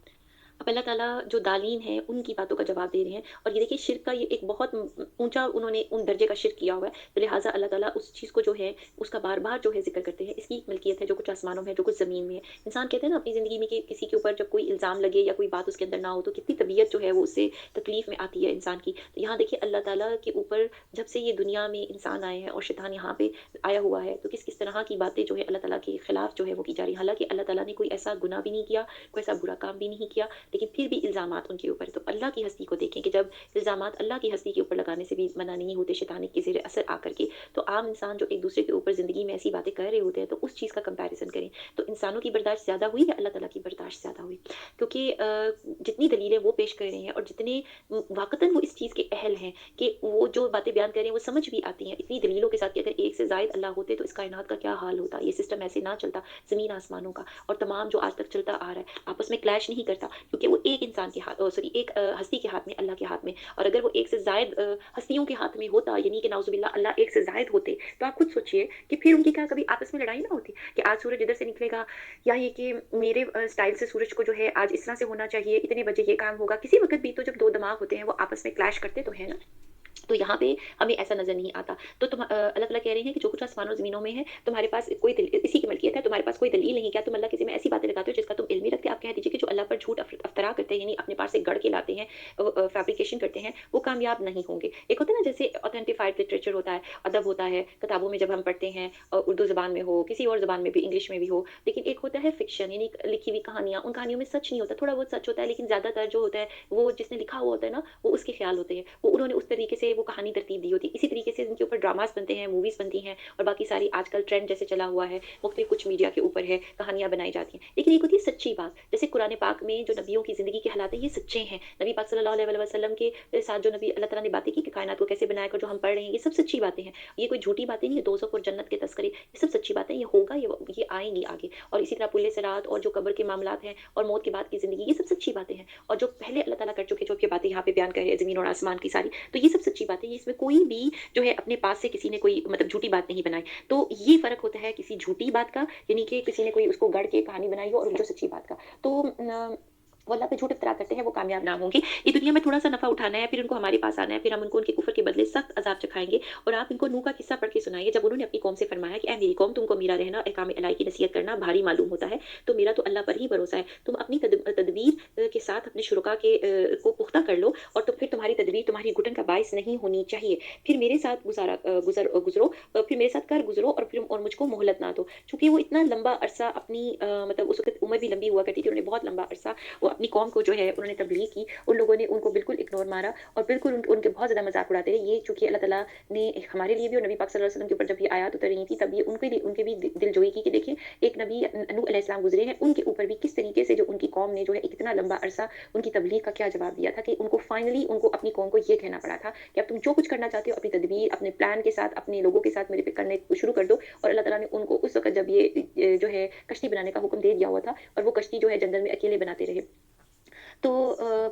A: अब अल्लाह ताला जो दालीन हैं, उनकी बातों का जवाब दे रहे हैं और ये देखिए शिर्क का ये एक बहुत ऊँचा उन्होंने उन दर्जे का शिर्क किया हुआ है, तो लिहाज़ा अल्लाह ताला उस चीज़ को जो है, उसका बार-बार जो है ज़िक्र करते हैं। इसकी एक मिल्कियत है, जो कुछ आसमानों में है, जो कुछ ज़मीन में है। इंसान कहते हैं ना अपनी ज़िंदगी में कि किसी के ऊपर जब कोई इल्ज़ाम लगे या कोई बात उसके अंदर ना हो, तो कितनी तबीयत जो है वो उससे तकलीफ़ में आती है इंसान की। तो यहाँ देखिए अल्लाह ताला के ऊपर जब से ये दुनिया में इंसान आए हैं और शैतान यहाँ पे आया हुआ है, तो किस-किस तरह की बातें जो है अल्लाह ताला के खिलाफ जो है वो की जा रही हैं। हालाँकि अल्लाह ताला ने कोई ऐसा गुनाह भी नहीं किया, कोई ऐसा बुरा काम भी नहीं किया, लेकिन फिर भी इल्ज़ामात उनके ऊपर है। तो अल्लाह की हस्ती को देखें कि जब इल्ज़ामात अल्लाह की हस्ती के ऊपर लगाने से भी मना नहीं होते शैतानी के ज़ेर असर आकर के, तो आम इंसान जो एक दूसरे के ऊपर ज़िंदगी में ऐसी बातें कर रहे होते हैं, तो उस चीज़ का कंपैरिज़न करें। तो इंसानों की बर्दाश्त ज़्यादा हुई या अल्लाह ताला की बर्दाश्त ज़्यादा हुई? क्योंकि जितनी दलीलें वो पेश कर रहे हैं और जितने वाक़तन वो इस चीज़ के अहल हैं कि वो जो बातें बयान कर रहे हैं, वो समझ भी आती हैं। इतनी दलीलों के साथ कि अगर एक से ज़ायद अल्लाह होते तो इस कायनात का क्या हाल होता? ये सिस्टम ऐसे ना चलता, ज़मीन आसमानों का और तमाम जो आज तक चलता आ रहा है, आपस में क्लैश नहीं करता। क्योंकि क्योंकि वो एक इंसान के हाथ सॉरी एक हस्ती के हाथ में, अल्लाह के हाथ में। और अगर वो एक से ज़ायद हस्तियों के हाथ में होता, यानी कि नाउज़ुबिल्लाह अल्लाह एक से ज़ायद होते, तो आप खुद सोचिए कि फिर उनकी क्या कभी आपस में लड़ाई ना होती कि आज सूरज इधर से निकलेगा, या ये कि मेरे स्टाइल से सूरज को जो है आज इस तरह से होना चाहिए, इतने बजे ये काम होगा। किसी वक़्त भी तो जब 2 दिमाग होते हैं वो आपस में क्लैश करते तो हैं ना। तो यहाँ पे हमें ऐसा नज़र नहीं आता। तो अल्लाह ताला कह रहे हैं कि जो कुछ आसमानों ज़मीनों में है, तुम्हारे पास कोई इसी की मलकियत है, तुम्हारे पास कोई दलील नहीं है। क्या तुम अल्लाह किसी में ऐसी बातें लगाते हो जिसका तुम इल्म नहीं रखते? आप कह दीजिए कि जो अल्लाह पर झूठ अफ्तरा करते हैं, यानी अपने पास से गढ़ के लाते हैं, फैब्रिकेशन करते हैं, वो कामयाब नहीं होंगे। एक होता है ना जैसे ऑथेंटिफाइड लिटरेचर होता है, अदब होता है, किताबों में जब हम पढ़ते हैं उर्दू ज़बान में हो, किसी और ज़बान में भी, इंग्लिश में भी हो। लेकिन एक होता है फ़िक्शन, यानी लिखी हुई कहानियाँ, उन कहानियों में सच नहीं होता, थोड़ा बहुत सच होता है, लेकिन ज़्यादातर जो होता है, वो जिसने लिखा हुआ होता है ना, वो उसके ख़्याल होते हैं। वो उन्होंने उस तरीके से वो कहानी तरतीब दी होती है। इसी तरीके से इनके ऊपर ड्रामास बनते हैं, मूवीज़ बनती हैं, और बाकी सारी आजकल ट्रेंड जैसे चला हुआ है, मुख्तलिफ कुछ मीडिया के ऊपर है, कहानियाँ बनाई जाती हैं। लेकिन एक होती है सच्ची बात, जैसे कुरान पाक में जो नबियों की ज़िंदगी के हालात हैं, ये सच्चे हैं। नबी पाक सल्लल्लाहु अलैहि वसल्लम के साथ जो नबी अल्लाह ताला ने बातें की कि कायनात को कैसे बनाया, जो हम पढ़ रहे हैं, ये सब सच्ची बातें हैं। ये कोई झूठी बातें नहीं है, दोज़ख और जन्नत के तज़किरे, ये सब सच्ची बातें हैं, ये होगा, ये आएँगी आगे। और इसी तरह पुल्ले सिरात और जो कब्र के मामलात हैं और मौत के बाद की ज़िंदगी, ये सब सच्ची बातें हैं। और जो पहले अल्लाह ताला कर चुके, जो ये बातें यहाँ पे बयान कर रहे हैं, ज़मीन और आसमान की सारी, तो ये सब सच्ची बातें हैं। इसमें कोई भी जो है अपने पास से किसी ने कोई मतलब झूठी बात नहीं बनाई। तो ये फ़र्क होता है किसी झूठी बात का, यानी कि किसी ने कोई उसको गढ़ के कहानी बनाई हो, और जो सच्ची बात का। तो वो अल्लाह पे झूठ इफ़्तरा करते हैं, वो कामयाब ना होंगे। ये दुनिया में थोड़ा-सा नफ़ा उठाना है, फिर उनको हमारे पास आना है, फिर हम उनको उनके कुफ़्र के बदले सख्त अज़ाब चखाएँगे। और आप इनको नूह का किस्सा पढ़ के सुनाइए, जब उन्होंने अपनी कौम से फरमाया कि ऐ मेरी कौम, तुमको मेरा रहना, अहकाम इलाही की नसीहत करना भारी मालूम होता है, तो मेरा तो अल्लाह पर ही भरोसा है। तुम अपनी तदबीर के साथ अपने शुरका को पुख्ता कर लो, और तो फिर तुम्हारी तदबीर तुम्हारी घुटन का बायस नहीं होनी चाहिए। फिर मेरे साथ गुज़रो, फिर मेरे साथ कर गुज़रो, और मुझको मोहलत ना दो। चूँकि वो इतना लंबा अरसा अपनी मतलब उस वक़्त उम्र भी लंबी हुआ करती थी, उन्होंने बहुत लंबा अरसा वो अपनी कौम को जो है उन्होंने तबलीग की। उन लोगों ने उनको बिल्कुल इग्नोर मारा, और बिल्कुल उनके बहुत ज़्यादा मज़ाक उड़ाते रहे। ये चूँकि अल्लाह ताला ने हमारे लिए भी और नबी पाक सल्लल्लाहु अलैहि वसल्लम के ऊपर जब ये आयत उतर रही थी, तब ये उनके भी दिलजोई की कि देखिए, एक नबी नूह अलैहिस्सलाम गुज़रे हैं, उनके ऊपर भी किस तरीके से जो उनकी कौम ने जो है इतना लंबा अरसा उनकी तबलीग का क्या जवाब दिया था, कि उनको फाइनली उनको अपनी कौम को ये कहना पड़ा था कि अब तुम जो कुछ करना चाहते हो अपनी तदबीर, अपने प्लान के साथ, अपने लोगों के साथ मेरे पे करने शुरू कर दो। और अल्लाह ताला ने उनको उस वक़्त जब ये जो है कश्ती बनाने का हुक्म दे दिया हुआ था, और वो कश्ती जो है जंगल में अकेले बनाते रहे। तो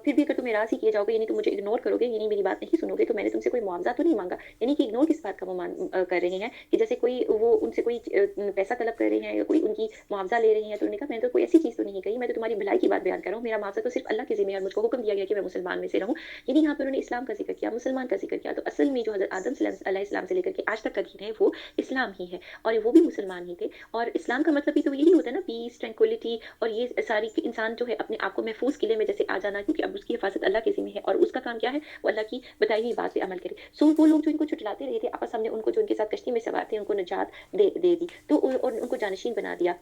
A: फिर भी अगर तुम एराज़ ही किए जाओगे, यानी तुम मुझे इग्नोर करोगे, यानी मेरी बात नहीं सुनोगे, तो मैंने तुमसे कोई मुआवज़ा तो नहीं माँगा। यानी कि इग्नोर किस बात का वो कर रहे हैं, कि जैसे कोई वो उनसे कोई पैसा तलब कर रहे हैं, या कोई उनकी मुआवज़ा ले रही हैं, तो उन्होंने कहा मैंने तो कोई ऐसी चीज़ तो नहीं कही, मैं तो तुम्हारी भलाई की बात बयान कर रहा हूँ। मेरा मकसद तो सिर्फ़ अल्लाह की ज़िम्मे है, और मुझको हुक्म दिया गया कि मैं मुसलमान में से रहूँ। यानी यहाँ पे उन्होंने इस्लाम का ज़िक्र किया, मुसलमान का ज़िक्र किया। तो असल में जो हज़रत आदम अलैहिस्सलाम से लेकर के आज तक का दीन है, वो इस्लाम ही है, और वो भी मुसलमान ही थे। और इस्लाम का मतलब भी तो यही होता है ना, पीस, ट्रैंक्विलिटी, और ये सारी कि इंसान जो है अपने आप को महफूज़ किले में जैसे आ जाना, क्योंकि अब उसकी हिफाज़त अल्लाह के ज़िम्मे है, और उसका काम क्या है, वो अल्लाह की बताई हुई बात पे अमल करे। सो वो लोग जो इनको झुठलाते रहे थे, आपस हमने उनको, जो उनके साथ कश्ती में सवार थे, उनको निजात दे दी, तो और उनको जानशीन बना दिया।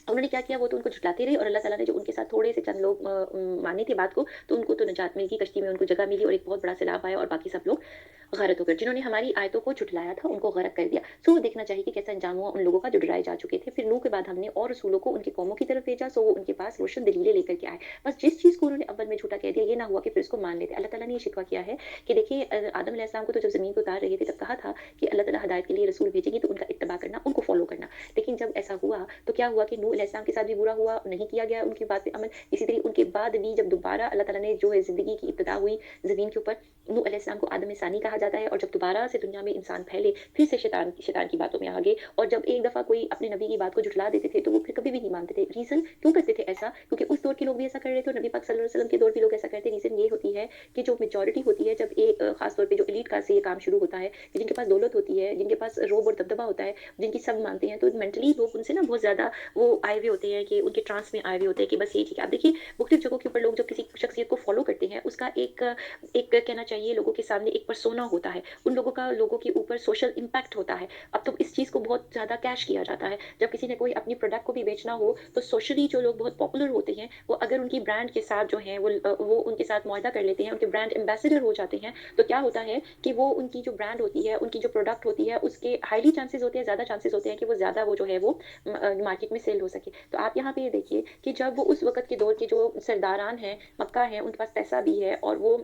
A: उन्होंने क्या किया, वो तो उनको झुठलाते रहे, और अल्लाह ताला ने जो उनके साथ थोड़े से चंद लोग माने थे बात को, तो उनको तो निजात मिल गई, कश्ती में उनको जगह मिली, और एक बहुत बड़ा सैलाब आया, और बाकी सब लोग गरक हो गए। जिन्होंने हमारी आयतों को झुठलाया था, उनको गरक कर दिया। सो देखना चाहिए कि कैसा अंजाम हुआ उन लोगों का जो डराए जा चुके थे। फिर नूह के बाद हमने और रसूलों को उनकी कौमों की तरफ भेजा, सो वो उनके पास रोशन दलीलें लेकर के आए। बस जिस चीज़ को उन्होंने अव्वल में झूठा कह दिया, ये ना हुआ कि फिर उसको मान लेते। अल्लाह ताला ने ये शिकवा किया है कि देखिए, आदम अलैहिस्सलाम को तो जब ज़मीन पे उतार रहे थे, तब कहा था कि अल्लाह ताला हिदायत के लिए रसूल भेजेगी, तो उनका इत्तिबा करना, उनको फ़ॉलो करना। लेकिन जब ऐसा हुआ, तो क्या हुआ कि नूह अलैहिस्सलाम के साथ भी बुरा हुआ, नहीं किया गया उनकी बात पे अमल। इसी तरह उनके बाद भी जब दोबारा अल्लाह ताला ने जो है ज़िंदगी की इब्तिदा हुई ज़मीन के ऊपर, नूह अलैहिस्सलाम को आदम सानी कहा जाता है, और जब दोबारा से दुनिया में इंसान फैले, फिर से शैतान की बातों में आ गए, और जब एक दफ़ा कोई अपने नबी की बात को झुठला देते थे, तो वो फिर कभी भी नहीं मानते थे। रीज़न क्यों करते थे ऐसा? क्योंकि उस दौर के लोग भी ऐसा कर रहे थे, और नबी पाक सल्लल्लाहु अलैहि वसल्लम के दौर भी लोग ऐसा करते। रीज़न ये होती है कि जो मेजॉरिटी होती है, जब ख़ास तौर पे जो एलीट क्लास से ये काम शुरू होता है, कि जिनके पास दौलत होती है, जिनके पास रोब और दबदबा होता है, जिनकी सब मानते हैं, तो मेंटली लोग उनसे ना बहुत ज़्यादा वो आए हुए होते हैं, कि उनके ट्रांस में आए हुए होते हैं, कि बस ये ठीक है। आप देखिए, मुख्तलिफ जगहों के ऊपर लोग जब किसी शख्सियत को फ़ॉलो करते हैं, उसका एक एक कहना चाहिए लोगों के सामने एक पर्सोना होता है, उन लोगों का लोगों के ऊपर सोशल इम्पैक्ट होता है। अब तो इस चीज़ को बहुत ज़्यादा कैश किया जाता है। जब किसी ने कोई अपनी प्रोडक्ट को भी बेचना हो, तो सोशली जो लोग बहुत पॉपुलर होते हैं, वो अगर उनकी ब्रांड के साथ जो हैं वो उनके साथ मुआहदा कर लेते हैं, उनके ब्रांड एम्बेसडर हो जाते हैं, तो क्या होता है कि वो उनकी जो ब्रांड होती है, उनकी जो प्रोडक्ट होती है, उसके हाईली चांसेस होते हैं, ज़्यादा चांसेस होते हैं कि वो ज़्यादा वो जो है वो मार्केट में सेल हो सके। तो आप यहाँ पे ये देखिए कि जब वो उस वक़्त के दौर के जो सरदारान हैं, मक्का हैं, उनके पास पैसा भी है, और वो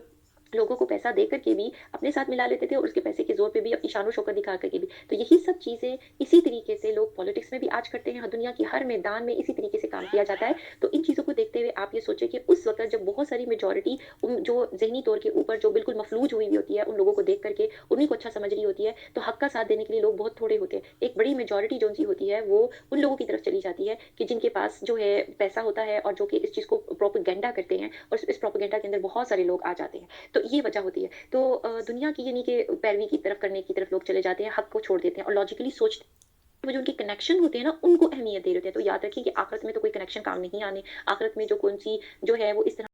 A: लोगों को पैसा दे कर के भी अपने साथ मिला लेते थे और उसके पैसे के ज़ोर पे भी अपनी शान-ओ-शौकत दिखा कर के भी। तो यही सब चीज़ें इसी तरीके से लोग पॉलिटिक्स में भी आज करते हैं, दुनिया की हर मैदान में इसी तरीके से काम किया जाता है। तो इन चीज़ों को देखते हुए आप ये सोचिए कि उस वक़्त जब बहुत सारी मेजॉरिटी उन जो ज़हनी तौर के ऊपर जो बिल्कुल मफ़लूज हुई हुई होती है, उन लोगों को देख कर के उन्हीं को अच्छा समझ रही होती है, तो हक़ का साथ देने के लिए लोग बहुत थोड़े होते हैं। एक बड़ी मेजॉरिटी जो-सी होती है, वो उन लोगों की तरफ चली जाती है कि जिनके पास जो है पैसा होता है और जो कि इस चीज़ को प्रोपेगेंडा करते हैं और इस प्रोपेगेंडा के अंदर बहुत सारे लोग आ जाते हैं। तो ये वजह होती है। तो दुनिया की यानी कि पैरवी की तरफ करने की तरफ लोग चले जाते हैं, हक़ को छोड़ देते हैं और लॉजिकली सोचते हैं, वो जो उनके कनेक्शन होते हैं ना, उनको अहमियत दे रहे होते हैं। तो याद रखिए कि आखिरत में तो कोई कनेक्शन काम नहीं आने, आखिरत में जो कौन-सी जो है वो इस तरह